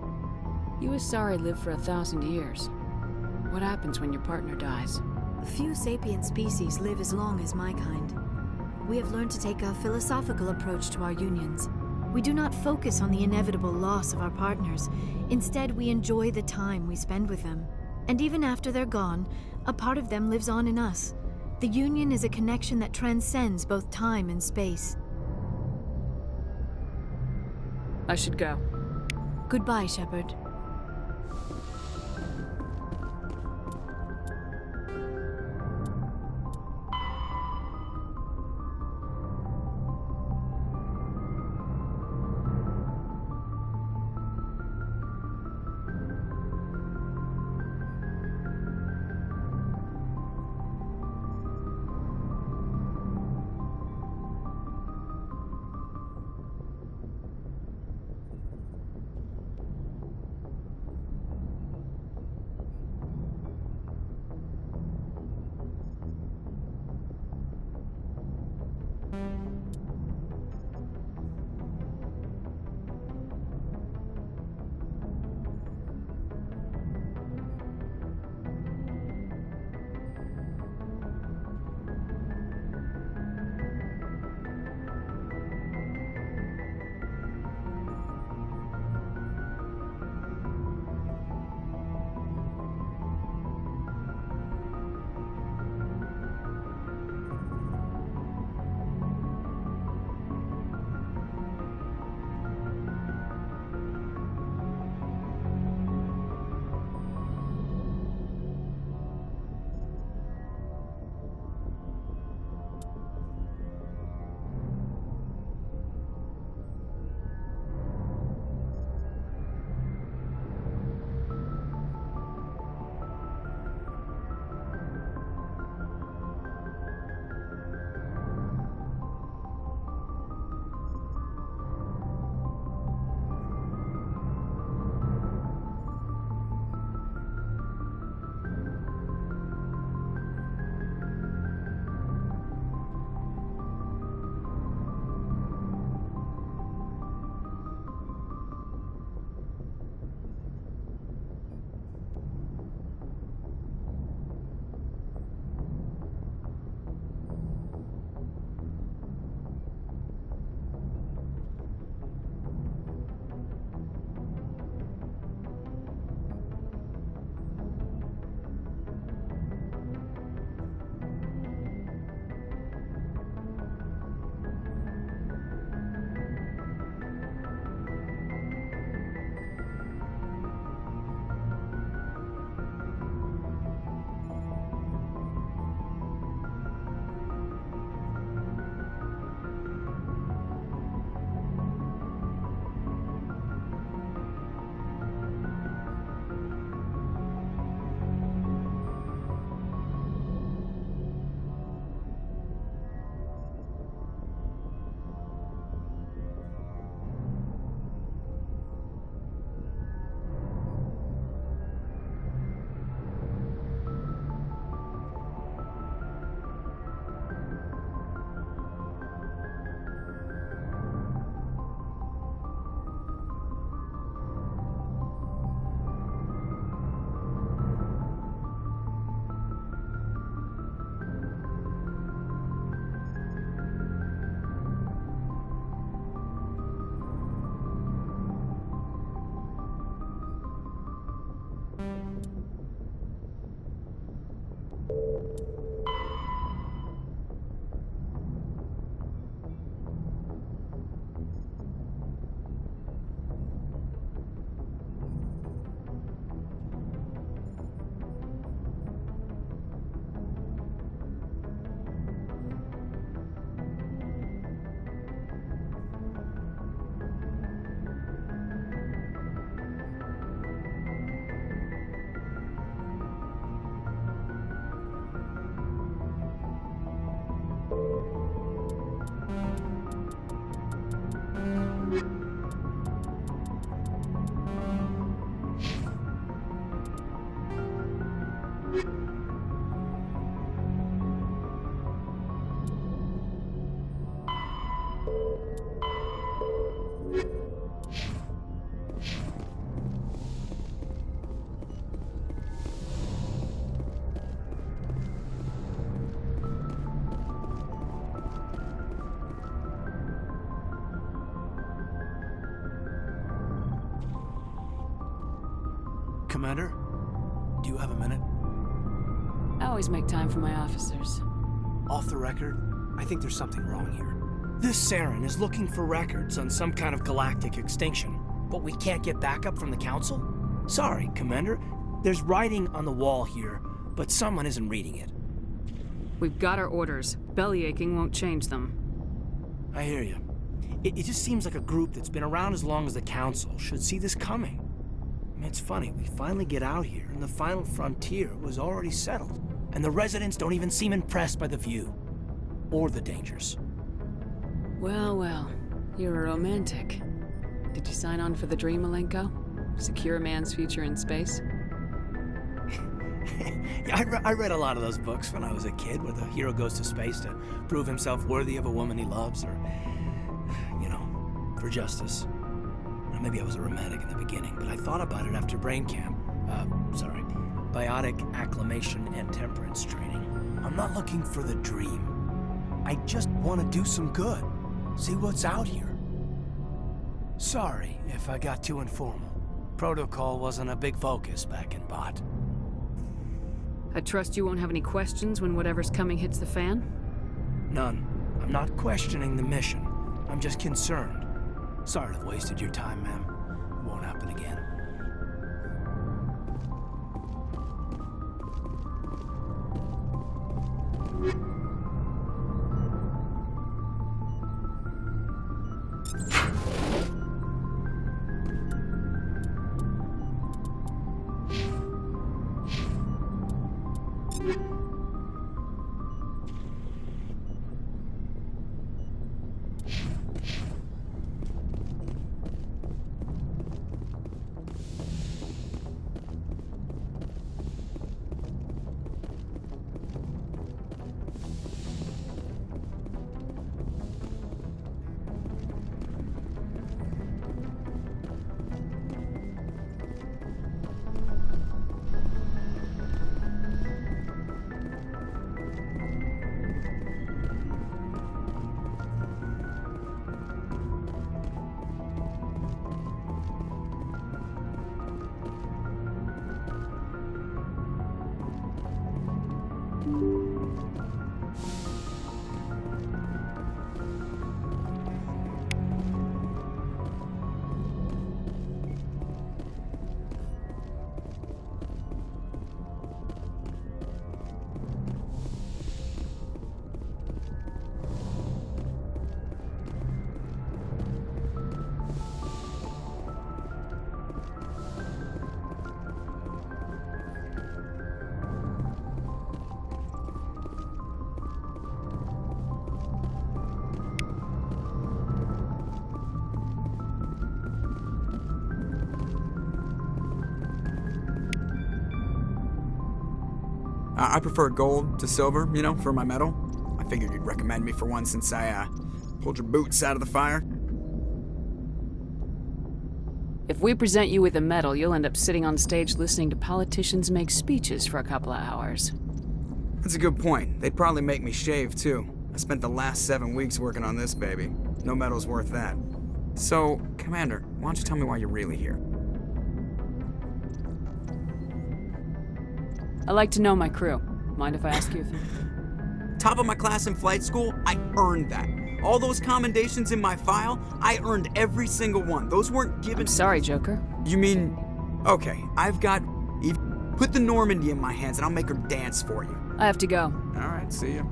You Asari live for 1,000 years. What happens when your partner dies? Few sapient species live as long as my kind. We have learned to take a philosophical approach to our unions. We do not focus on the inevitable loss of our partners. Instead, we enjoy the time we spend with them. And even after they're gone, a part of them lives on in us. The union is a connection that transcends both time and space. I should go. Goodbye, Shepard. Commander? Do you have a minute? I always make time for my officers. Off the record, I think there's something wrong here. This Saren is looking for records on some kind of galactic extinction, but we can't get backup from the Council? Sorry, Commander. There's writing on the wall here, but someone isn't reading it. We've got our orders. Belly aching won't change them. I hear you. It just seems like a group that's been around as long as the Council should see this coming. I mean, it's funny, we finally get out here, and the final frontier was already settled, and the residents don't even seem impressed by the view. Or the dangers. Well, well. You're a romantic. Did you sign on for the dream, Malenko? Secure a man's future in space? Yeah, I read a lot of those books when I was a kid, where the hero goes to space to prove himself worthy of a woman he loves, or, you know, for justice. Now, maybe I was a romantic in the beginning, but I thought about it after brain camp. Biotic acclimation and temperance training. I'm not looking for the dream. I just want to do some good. See what's out here. Sorry if I got too informal. Protocol wasn't a big focus back in Bot. I trust you won't have any questions when whatever's coming hits the fan? None. I'm not questioning the mission. I'm just concerned. Sorry to have wasted your time, ma'am. It won't happen again. I prefer gold to silver, you know, for my medal. I figured you'd recommend me for one since I, pulled your boots out of the fire. If we present you with a medal, you'll end up sitting on stage listening to politicians make speeches for a couple of hours. That's a good point. They'd probably make me shave, too. I spent the last 7 weeks working on this baby. No medal's worth that. So, Commander, why don't you tell me why you're really here? I like to know my crew. Mind if I ask you if... Top of my class in flight school, I earned that. All those commendations in my file, I earned every single one. Those weren't given... I'm sorry, Joker. You mean... Okay, I've got... Put the Normandy in my hands and I'll make her dance for you. I have to go. All right, see ya.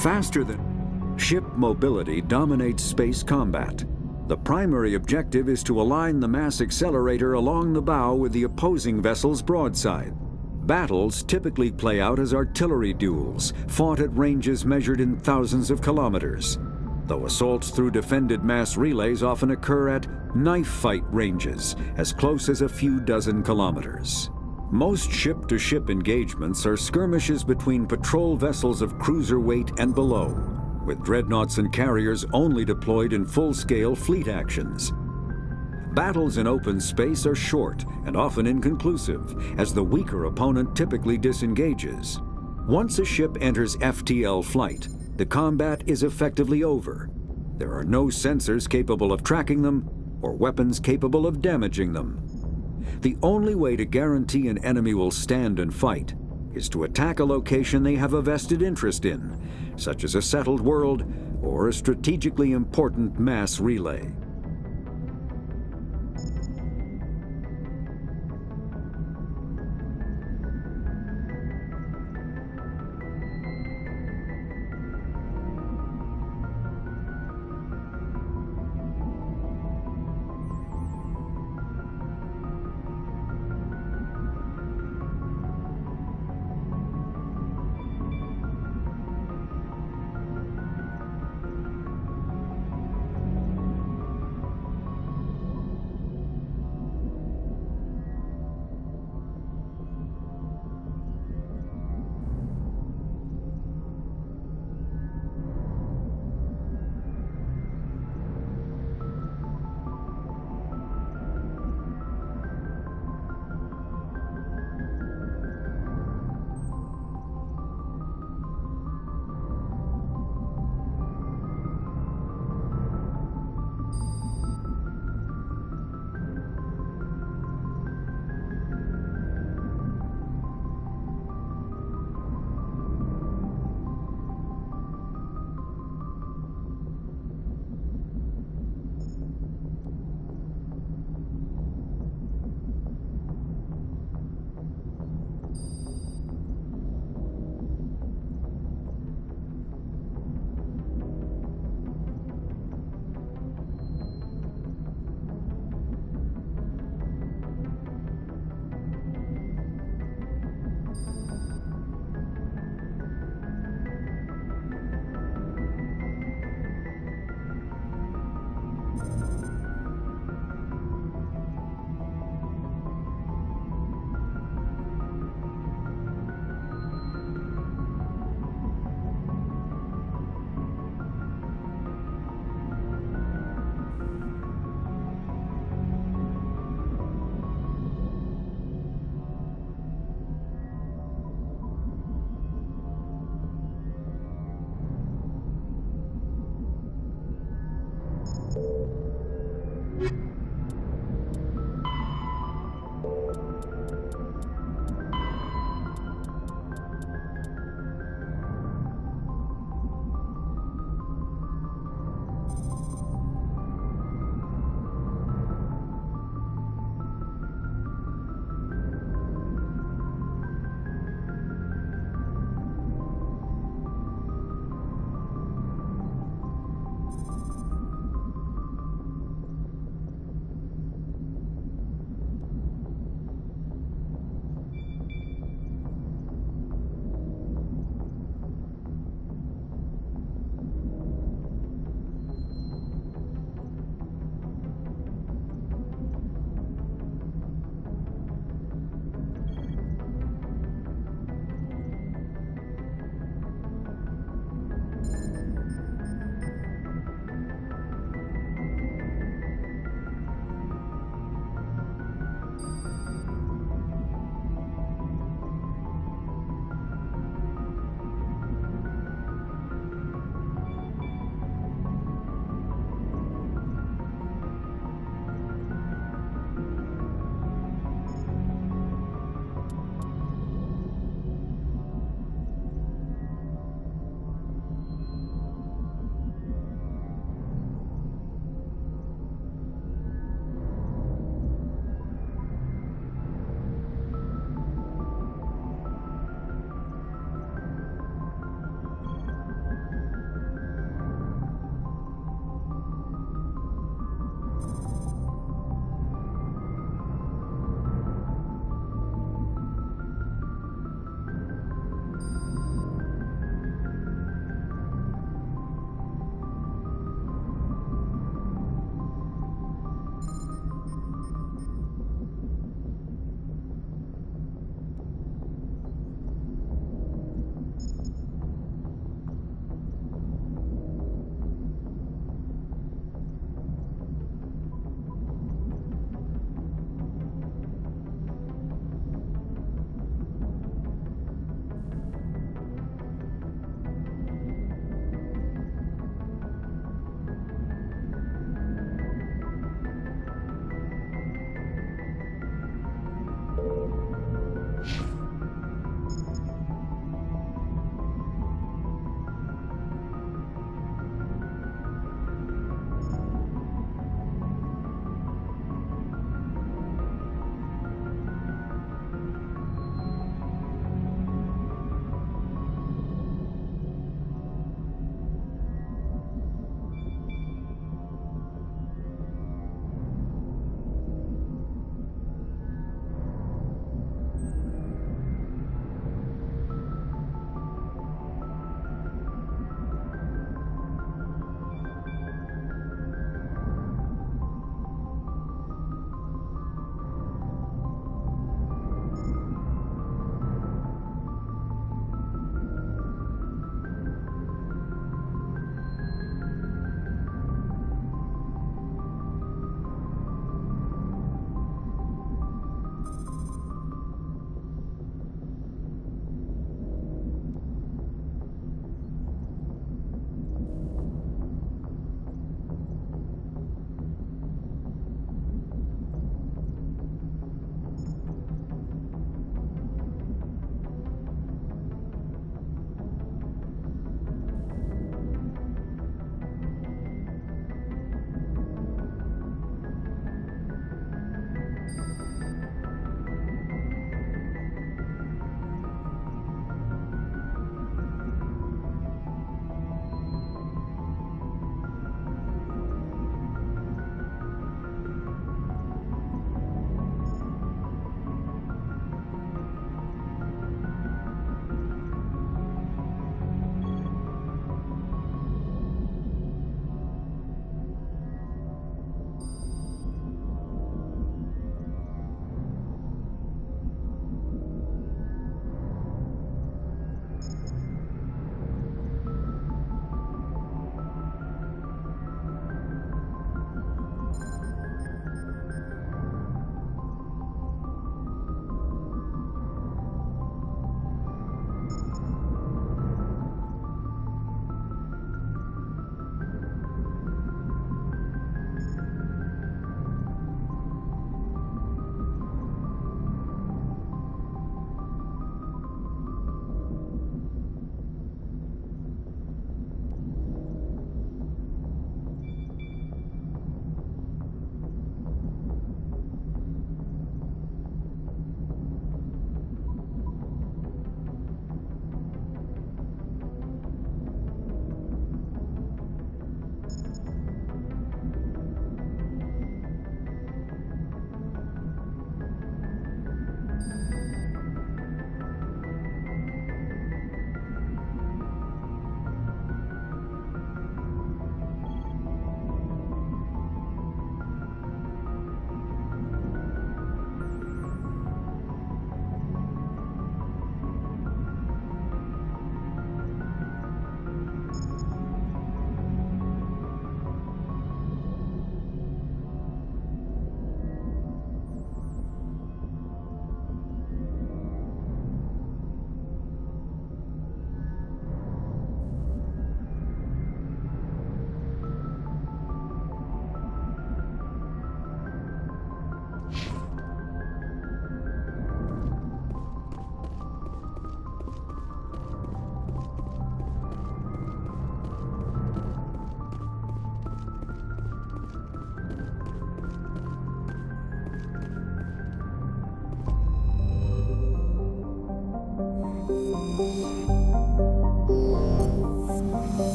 Faster than ship mobility dominates space combat. The primary objective is to align the mass accelerator along the bow with the opposing vessel's broadside. Battles typically play out as artillery duels, fought at ranges measured in thousands of kilometers, though assaults through defended mass relays often occur at knife fight ranges, as close as a few dozen kilometers. Most ship-to-ship engagements are skirmishes between patrol vessels of cruiser weight and below, with dreadnoughts and carriers only deployed in full-scale fleet actions. Battles in open space are short and often inconclusive, as the weaker opponent typically disengages. Once a ship enters FTL flight, the combat is effectively over. There are no sensors capable of tracking them, or weapons capable of damaging them. The only way to guarantee an enemy will stand and fight is to attack a location they have a vested interest in, such as a settled world or a strategically important mass relay.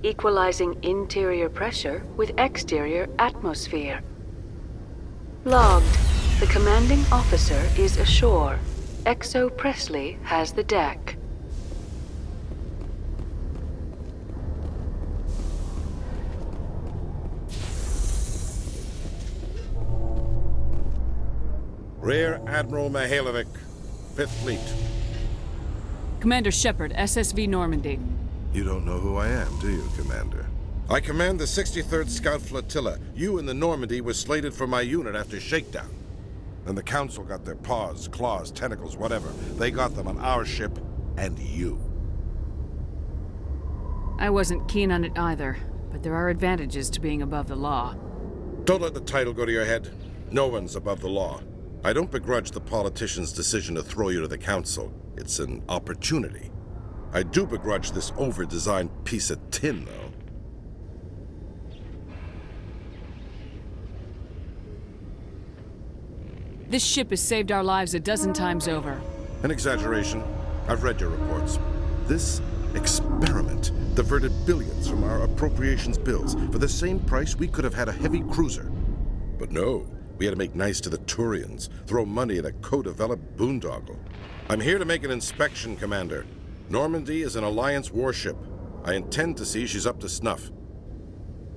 Equalizing interior pressure with exterior atmosphere. Logged. The commanding officer is ashore. Exo Presley has the deck. Rear Admiral Mihailovic, 5th Fleet. Commander Shepard, SSV Normandy. You don't know who I am, do you, Commander? I command the 63rd Scout Flotilla. You and the Normandy were slated for my unit after shakedown. And the Council got their paws, claws, tentacles, whatever. They got them on our ship and you. I wasn't keen on it either, but there are advantages to being above the law. Don't let the title go to your head. No one's above the law. I don't begrudge the politician's decision to throw you to the Council. It's an opportunity. I do begrudge this over-designed piece of tin, though. This ship has saved our lives a dozen times over. An exaggeration. I've read your reports. This experiment diverted billions from our appropriations bills. For the same price, we could have had a heavy cruiser. But no, we had to make nice to the Turians, throw money at a co-developed boondoggle. I'm here to make an inspection, Commander. Normandy is an Alliance warship. I intend to see she's up to snuff.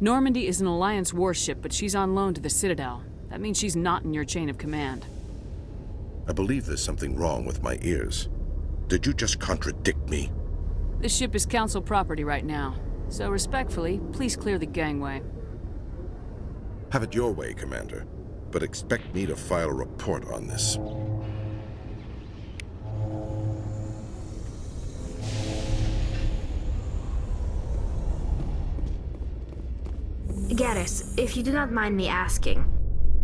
Normandy is an Alliance warship, but she's on loan to the Citadel. That means she's not in your chain of command. I believe there's something wrong with my ears. Did you just contradict me? This ship is Council property right now, so respectfully, please clear the gangway. Have it your way, Commander, but expect me to file a report on this. Garrus, if you do not mind me asking,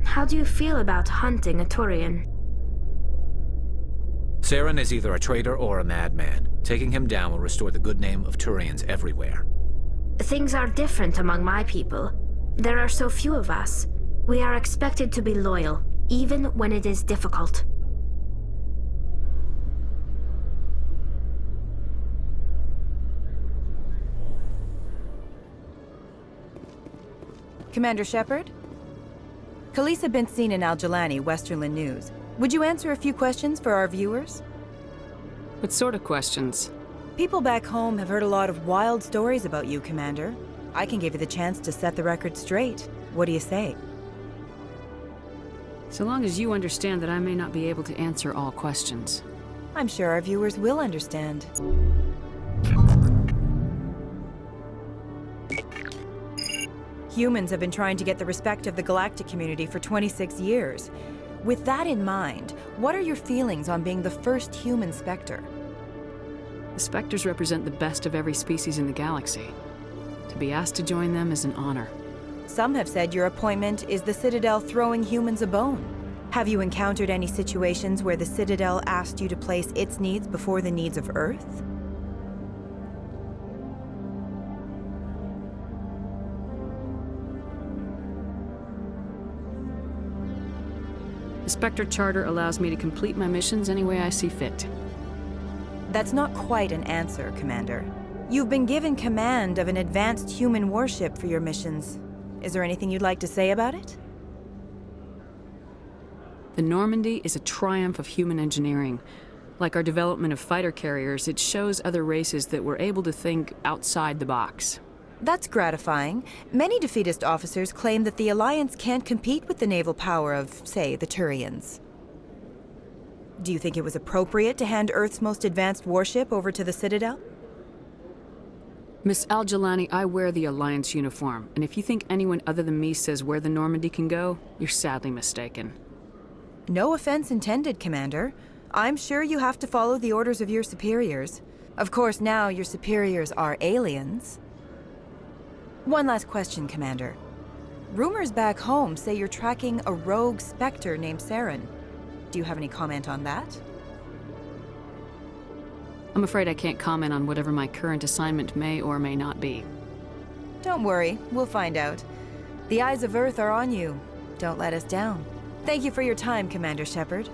how do you feel about hunting a Turian? Saren is either a traitor or a madman. Taking him down will restore the good name of Turians everywhere. Things are different among my people. There are so few of us. We are expected to be loyal, even when it is difficult. Commander Shepard? Khaleesa been seen in Al-Jalani, Westerland News. Would you answer a few questions for our viewers? What sort of questions? People back home have heard a lot of wild stories about you, Commander. I can give you the chance to set the record straight. What do you say? So long as you understand that I may not be able to answer all questions. I'm sure our viewers will understand. Humans have been trying to get the respect of the galactic community for 26 years. With that in mind, what are your feelings on being the first human Spectre? The Spectres represent the best of every species in the galaxy. To be asked to join them is an honor. Some have said your appointment is the Citadel throwing humans a bone. Have you encountered any situations where the Citadel asked you to place its needs before the needs of Earth? The Spectre Charter allows me to complete my missions any way I see fit. That's not quite an answer, Commander. You've been given command of an advanced human warship for your missions. Is there anything you'd like to say about it? The Normandy is a triumph of human engineering. Like our development of fighter carriers, it shows other races that were able to think outside the box. That's gratifying. Many defeatist officers claim that the Alliance can't compete with the naval power of, say, the Turians. Do you think it was appropriate to hand Earth's most advanced warship over to the Citadel? Miss Al-Jalani, I wear the Alliance uniform, and if you think anyone other than me says where the Normandy can go, you're sadly mistaken. No offense intended, Commander. I'm sure you have to follow the orders of your superiors. Of course, now your superiors are aliens. One last question, Commander. Rumors back home say you're tracking a rogue Spectre named Saren. Do you have any comment on that? I'm afraid I can't comment on whatever my current assignment may or may not be. Don't worry, we'll find out. The eyes of Earth are on you. Don't let us down. Thank you for your time, Commander Shepard.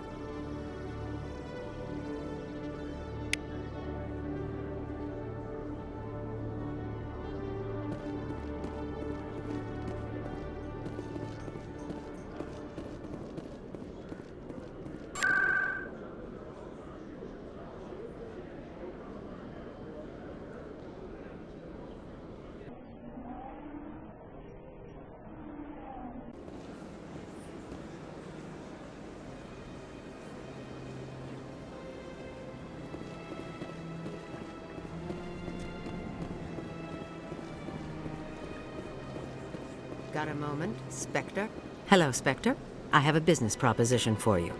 Got a moment, Spectre? Hello, Spectre. I have a business proposition for you.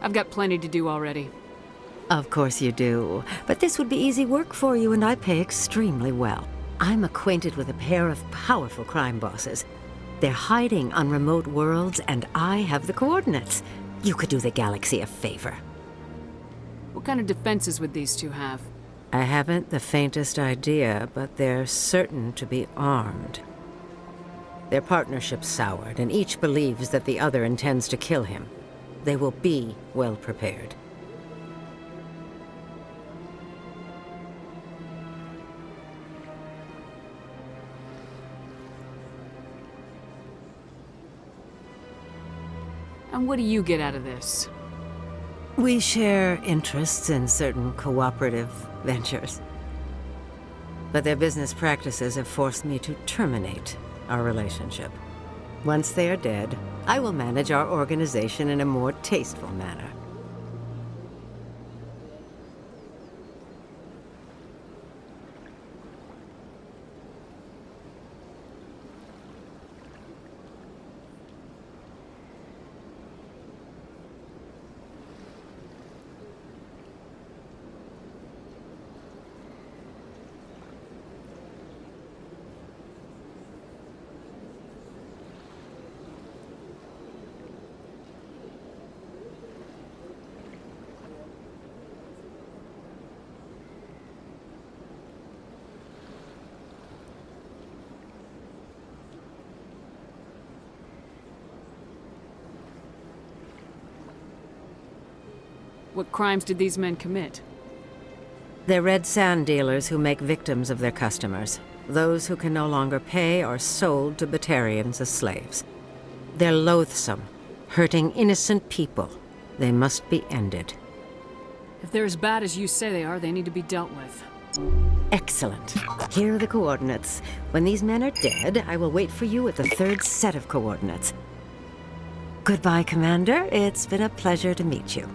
I've got plenty to do already. Of course you do. But this would be easy work for you, and I pay extremely well. I'm acquainted with a pair of powerful crime bosses. They're hiding on remote worlds, and I have the coordinates. You could do the galaxy a favor. What kind of defenses would these two have? I haven't the faintest idea, but they're certain to be armed. Their partnership's soured, and each believes that the other intends to kill him. They will be well prepared. And what do you get out of this? We share interests in certain cooperative ventures. But their business practices have forced me to terminate our relationship. Once they are dead, I will manage our organization in a more tasteful manner. What crimes did these men commit? They're red sand dealers who make victims of their customers. Those who can no longer pay are sold to Batarians as slaves. They're loathsome, hurting innocent people. They must be ended. If they're as bad as you say they are, they need to be dealt with. Excellent. Here are the coordinates. When these men are dead, I will wait for you at the third set of coordinates. Goodbye, Commander. It's been a pleasure to meet you.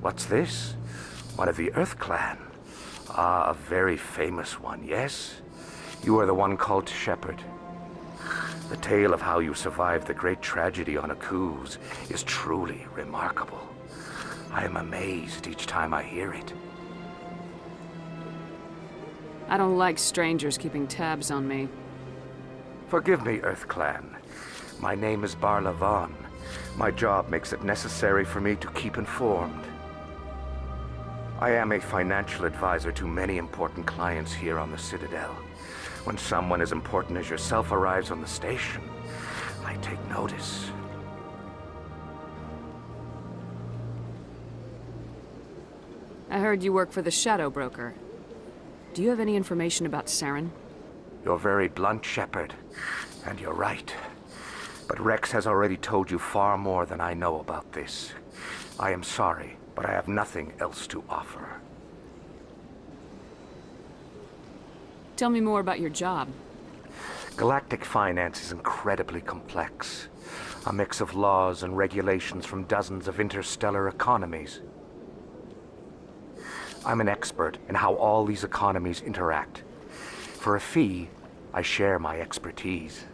What's this? One of the Earth Clan. Ah, a very famous one, yes? You are the one called Shepard. The tale of how you survived the great tragedy on Akuz is truly remarkable. I am amazed each time I hear it. I don't like strangers keeping tabs on me. Forgive me, Earth Clan. My name is Barla Vaughn. My job makes it necessary for me to keep informed. I am a financial advisor to many important clients here on the Citadel. When someone as important as yourself arrives on the station, I take notice. I heard you work for the Shadow Broker. Do you have any information about Saren? You're very blunt, Shepard, and you're right. But Rex has already told you far more than I know about this. I am sorry, but I have nothing else to offer. Tell me more about your job. Galactic finance is incredibly complex. A mix of laws and regulations from dozens of interstellar economies. I'm an expert in how all these economies interact. For a fee, I share my expertise.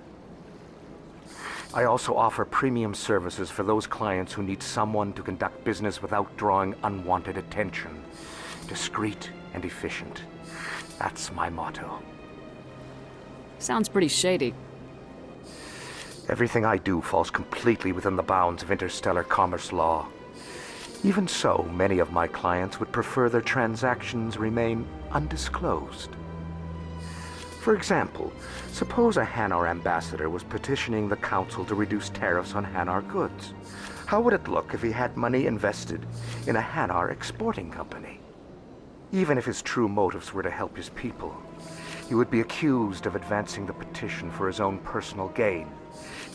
I also offer premium services for those clients who need someone to conduct business without drawing unwanted attention. Discreet and efficient. That's my motto. Sounds pretty shady. Everything I do falls completely within the bounds of interstellar commerce law. Even so, many of my clients would prefer their transactions remain undisclosed. For example, suppose a Hanar ambassador was petitioning the Council to reduce tariffs on Hanar goods. How would it look if he had money invested in a Hanar exporting company? Even if his true motives were to help his people, he would be accused of advancing the petition for his own personal gain.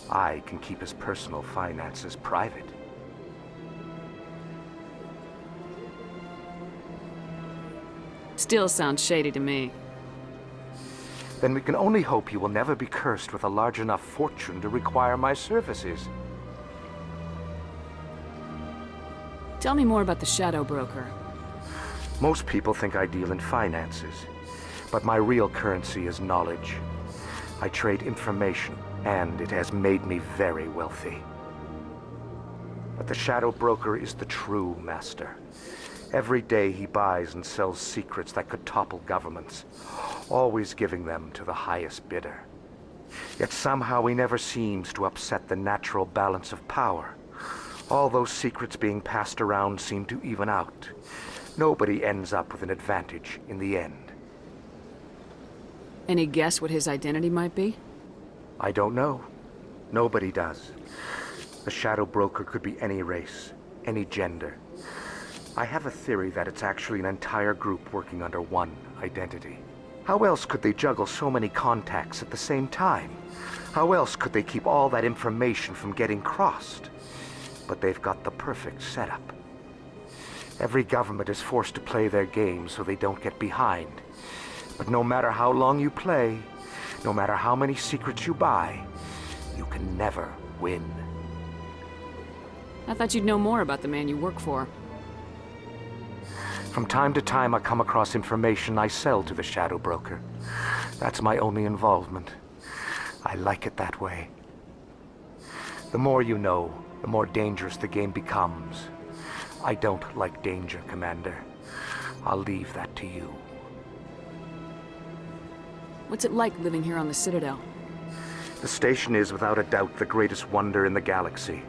I can keep his personal finances private. Still sounds shady to me. Then we can only hope you will never be cursed with a large enough fortune to require my services. Tell me more about the Shadow Broker. Most people think I deal in finances, but my real currency is knowledge. I trade information, and it has made me very wealthy. But the Shadow Broker is the true master. Every day he buys and sells secrets that could topple governments, always giving them to the highest bidder. Yet somehow he never seems to upset the natural balance of power. All those secrets being passed around seem to even out. Nobody ends up with an advantage in the end. Any guess what his identity might be? I don't know. Nobody does. The Shadow Broker could be any race, any gender. I have a theory that it's actually an entire group working under one identity. How else could they juggle so many contacts at the same time? How else could they keep all that information from getting crossed? But they've got the perfect setup. Every government is forced to play their game so they don't get behind. But no matter how long you play, no matter how many secrets you buy, you can never win. I thought you'd know more about the man you work for. From time to time, I come across information I sell to the Shadow Broker. That's my only involvement. I like it that way. The more you know, the more dangerous the game becomes. I don't like danger, Commander. I'll leave that to you. What's it like living here on the Citadel? The station is without a doubt the greatest wonder in the galaxy.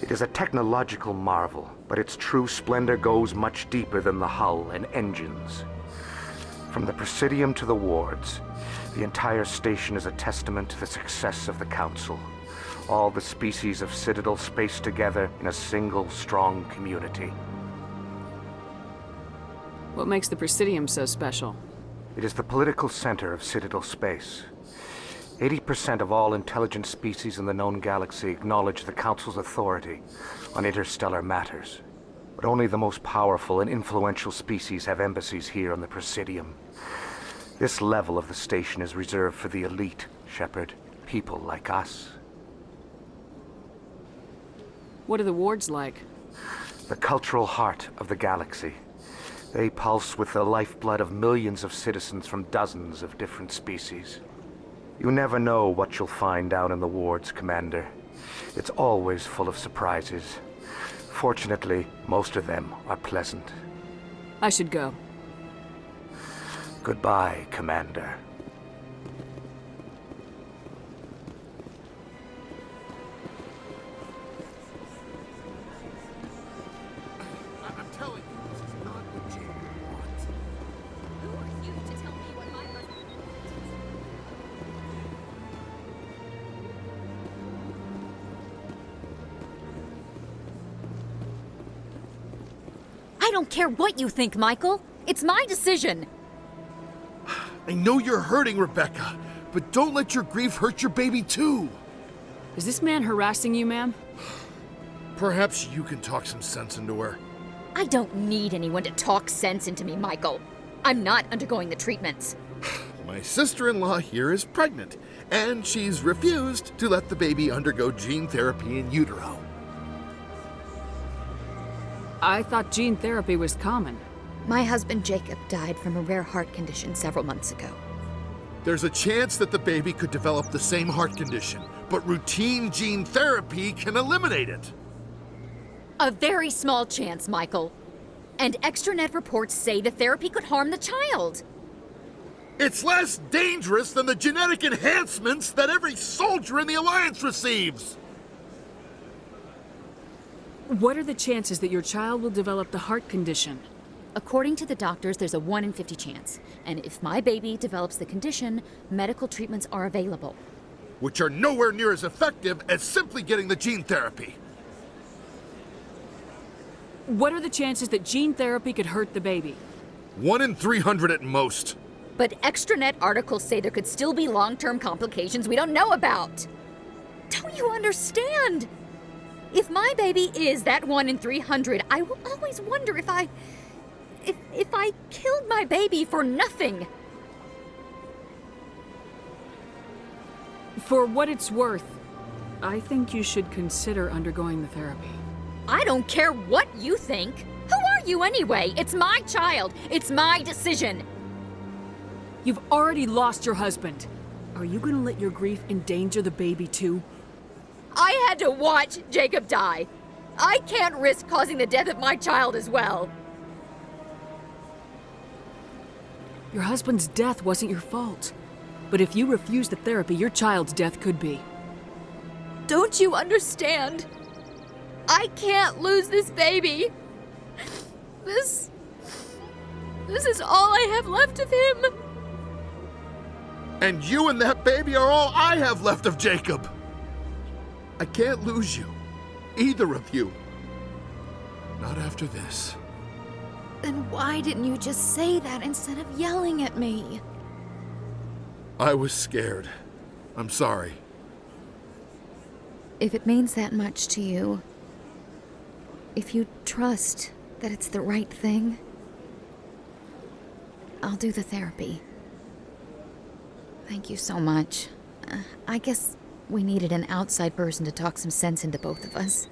It is a technological marvel, but its true splendor goes much deeper than the hull and engines. From the Presidium to the wards, the entire station is a testament to the success of the Council. All the species of Citadel space together in a single, strong community. What makes the Presidium so special? It is the political center of Citadel space. 80% of all intelligent species in the known galaxy acknowledge the Council's authority on interstellar matters. But only the most powerful and influential species have embassies here on the Presidium. This level of the station is reserved for the elite, Shepard. People like us. What are the wards like? The cultural heart of the galaxy. They pulse with the lifeblood of millions of citizens from dozens of different species. You never know what you'll find down in the wards, Commander. It's always full of surprises. Fortunately, most of them are pleasant. I should go. Goodbye, Commander. I'm telling you, this is not what Jacob wants. Who are you to tell me what my husband... I don't care what you think, Michael. It's my decision. I know you're hurting, Rebecca, but don't let your grief hurt your baby too. Is this man harassing you, ma'am? Perhaps you can talk some sense into her. I don't need anyone to talk sense into me, Michael. I'm not undergoing the treatments. My sister-in-law here is pregnant, and she's refused to let the baby undergo gene therapy in utero. I thought gene therapy was common. My husband Jacob died from a rare heart condition several months ago. There's a chance that the baby could develop the same heart condition, but routine gene therapy can eliminate it. A very small chance, Michael. And extranet reports say the therapy could harm the child. It's less dangerous than the genetic enhancements that every soldier in the Alliance receives. What are the chances that your child will develop the heart condition? According to the doctors, there's a 1 in 50 chance. And if my baby develops the condition, medical treatments are available. Which are nowhere near as effective as simply getting the gene therapy. What are the chances that gene therapy could hurt the baby? 1 in 300 at most. But extranet articles say there could still be long-term complications we don't know about. Don't you understand? If my baby is that 1 in 300, I will always wonder if I killed my baby for nothing. For what it's worth, I think you should consider undergoing the therapy. I don't care what you think. Who are you anyway? It's my child. It's my decision. You've already lost your husband. Are you gonna let your grief endanger the baby too? I had to watch Jacob die. I can't risk causing the death of my child as well. Your husband's death wasn't your fault. But if you refuse the therapy, your child's death could be. Don't you understand? I can't lose this baby. This is all I have left of him. And you and that baby are all I have left of Jacob. I can't lose you. Either of you. Not after this. Then why didn't you just say that instead of yelling at me? I was scared. I'm sorry. If it means that much to you, if you trust that it's the right thing, I'll do the therapy. Thank you so much. I guess we needed an outside person to talk some sense into both of us.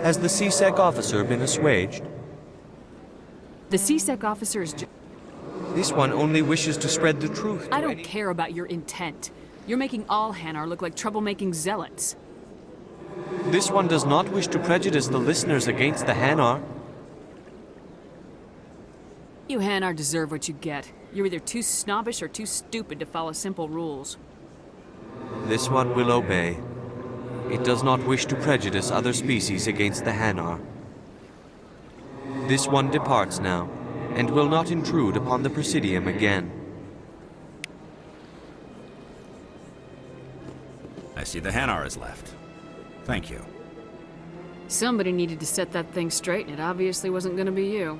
Has the CSEC officer been assuaged? The CSEC officer is This one only wishes to spread the truth. I don't care about your intent. You're making all Hanar look like troublemaking zealots. This one does not wish to prejudice the listeners against the Hanar. You Hanar deserve what you get. You're either too snobbish or too stupid to follow simple rules. This one will obey. It does not wish to prejudice other species against the Hanar. This one departs now, and will not intrude upon the Presidium again. I see the Hanar is left. Thank you. Somebody needed to set that thing straight, and it obviously wasn't going to be you.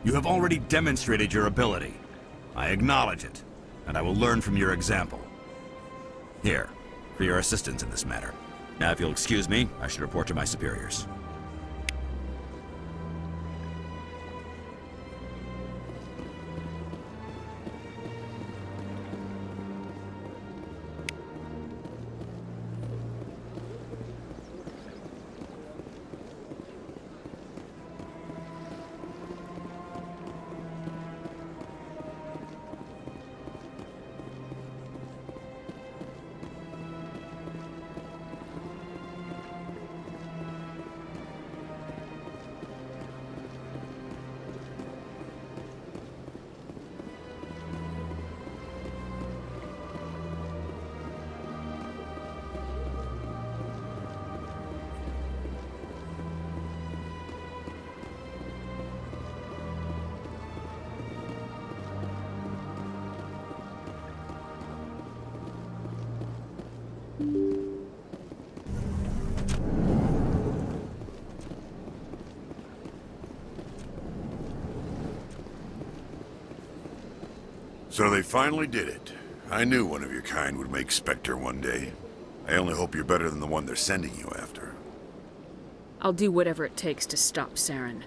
You have already demonstrated your ability. I acknowledge it, and I will learn from your example. Here, for your assistance in this matter. Now, if you'll excuse me, I should report to my superiors. So they finally did it. I knew one of your kind would make Spectre one day. I only hope you're better than the one they're sending you after. I'll do whatever it takes to stop Saren.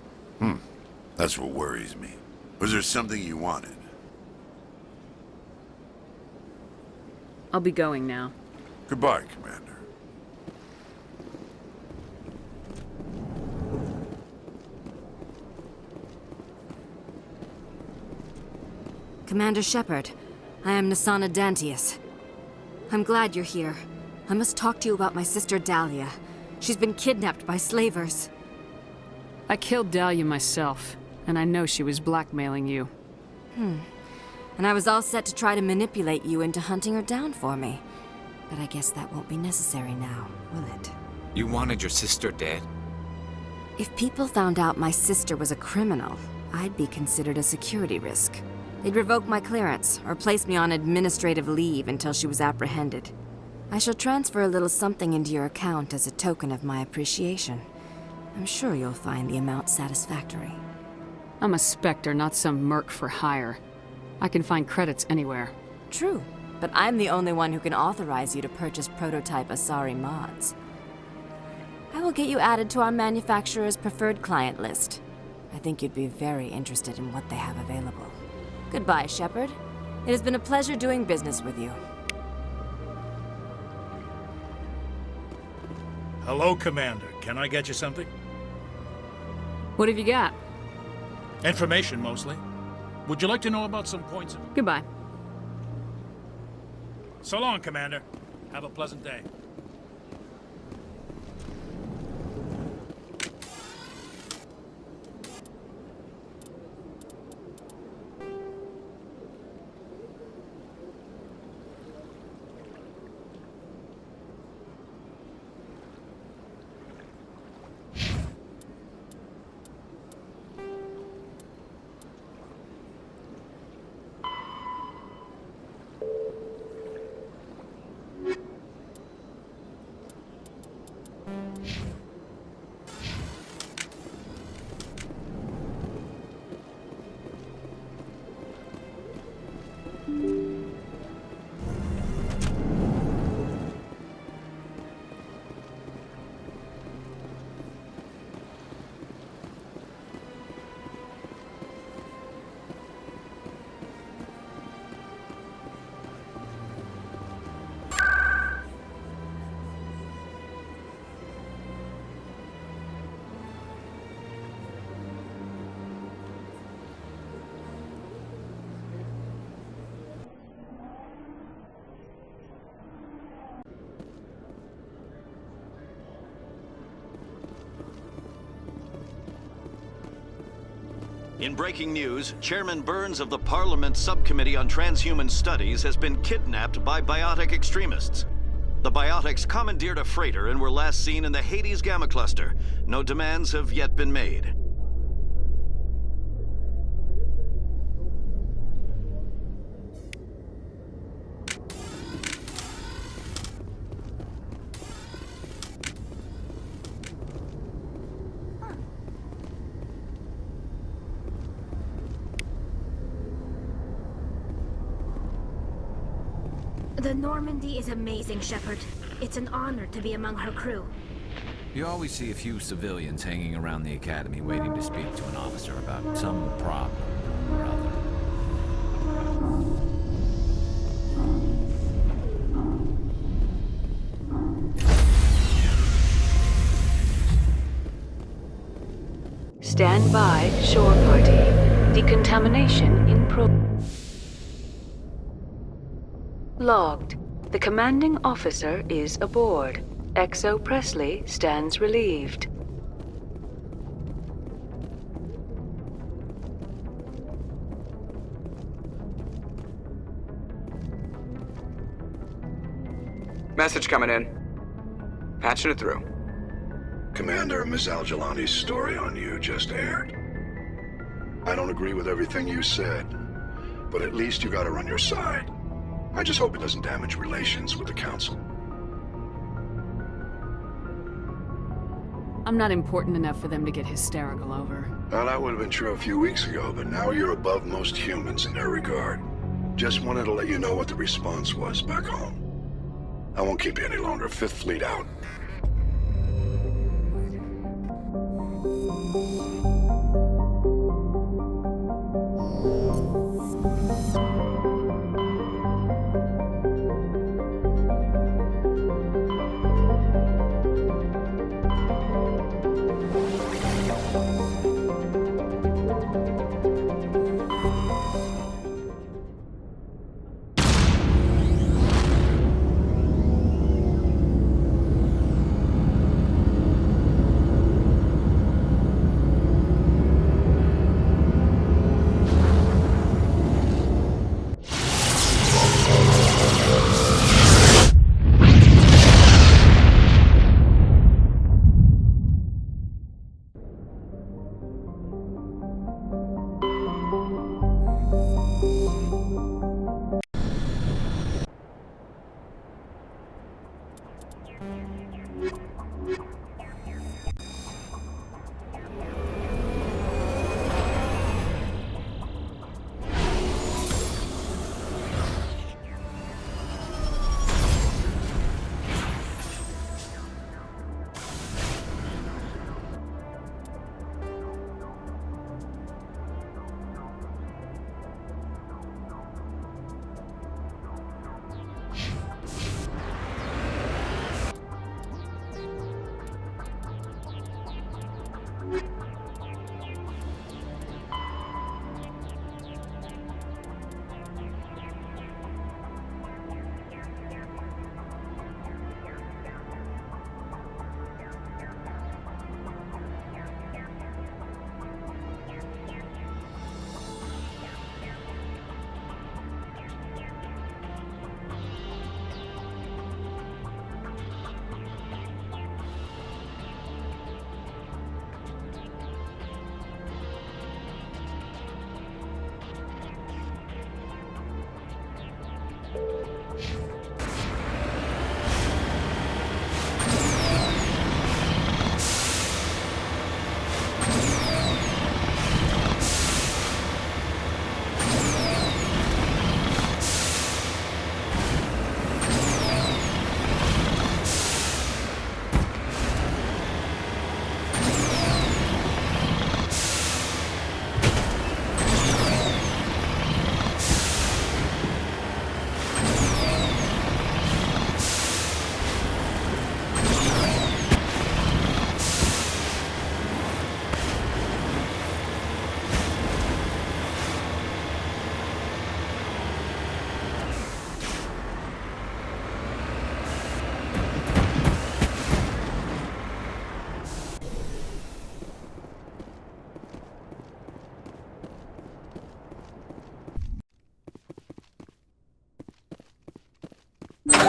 That's what worries me. Was there something you wanted? I'll be going now. Goodbye, Commander. Commander Shepard, I am Nasana Dantius. I'm glad you're here. I must talk to you about my sister Dahlia. She's been kidnapped by slavers. I killed Dahlia myself, and I know she was blackmailing you. And I was all set to try to manipulate you into hunting her down for me. But I guess that won't be necessary now, will it? You wanted your sister dead? If people found out my sister was a criminal, I'd be considered a security risk. They'd revoke my clearance, or place me on administrative leave until she was apprehended. I shall transfer a little something into your account as a token of my appreciation. I'm sure you'll find the amount satisfactory. I'm a Spectre, not some merc for hire. I can find credits anywhere. True, but I'm the only one who can authorize you to purchase prototype Asari mods. I will get you added to our manufacturer's preferred client list. I think you'd be very interested in what they have available. Goodbye, Shepard. It has been a pleasure doing business with you. Hello, Commander. Can I get you something? What have you got? Information, mostly. Would you like to know about some points of... Goodbye. So long, Commander. Have a pleasant day. In breaking news, Chairman Burns of the Parliament Subcommittee on Transhuman Studies has been kidnapped by biotic extremists. The biotics commandeered a freighter and were last seen in the Hades Gamma Cluster. No demands have yet been made. The Normandy is amazing, Shepard. It's an honor to be among her crew. You always see a few civilians hanging around the academy waiting to speak to an officer about some problem or other. Stand by, shore party. Decontamination in Logged. The commanding officer is aboard. XO Presley stands relieved. Message coming in. Patching it through. Commander, Ms. Al-Jalani's story on you just aired. I don't agree with everything you said, but at least you got her on your side. I just hope it doesn't damage relations with the Council. I'm not important enough for them to get hysterical over. Well, that would have been true a few weeks ago, but now you're above most humans in their regard. Just wanted to let you know what the response was back home. I won't keep you any longer. Fifth Fleet out.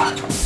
Contact!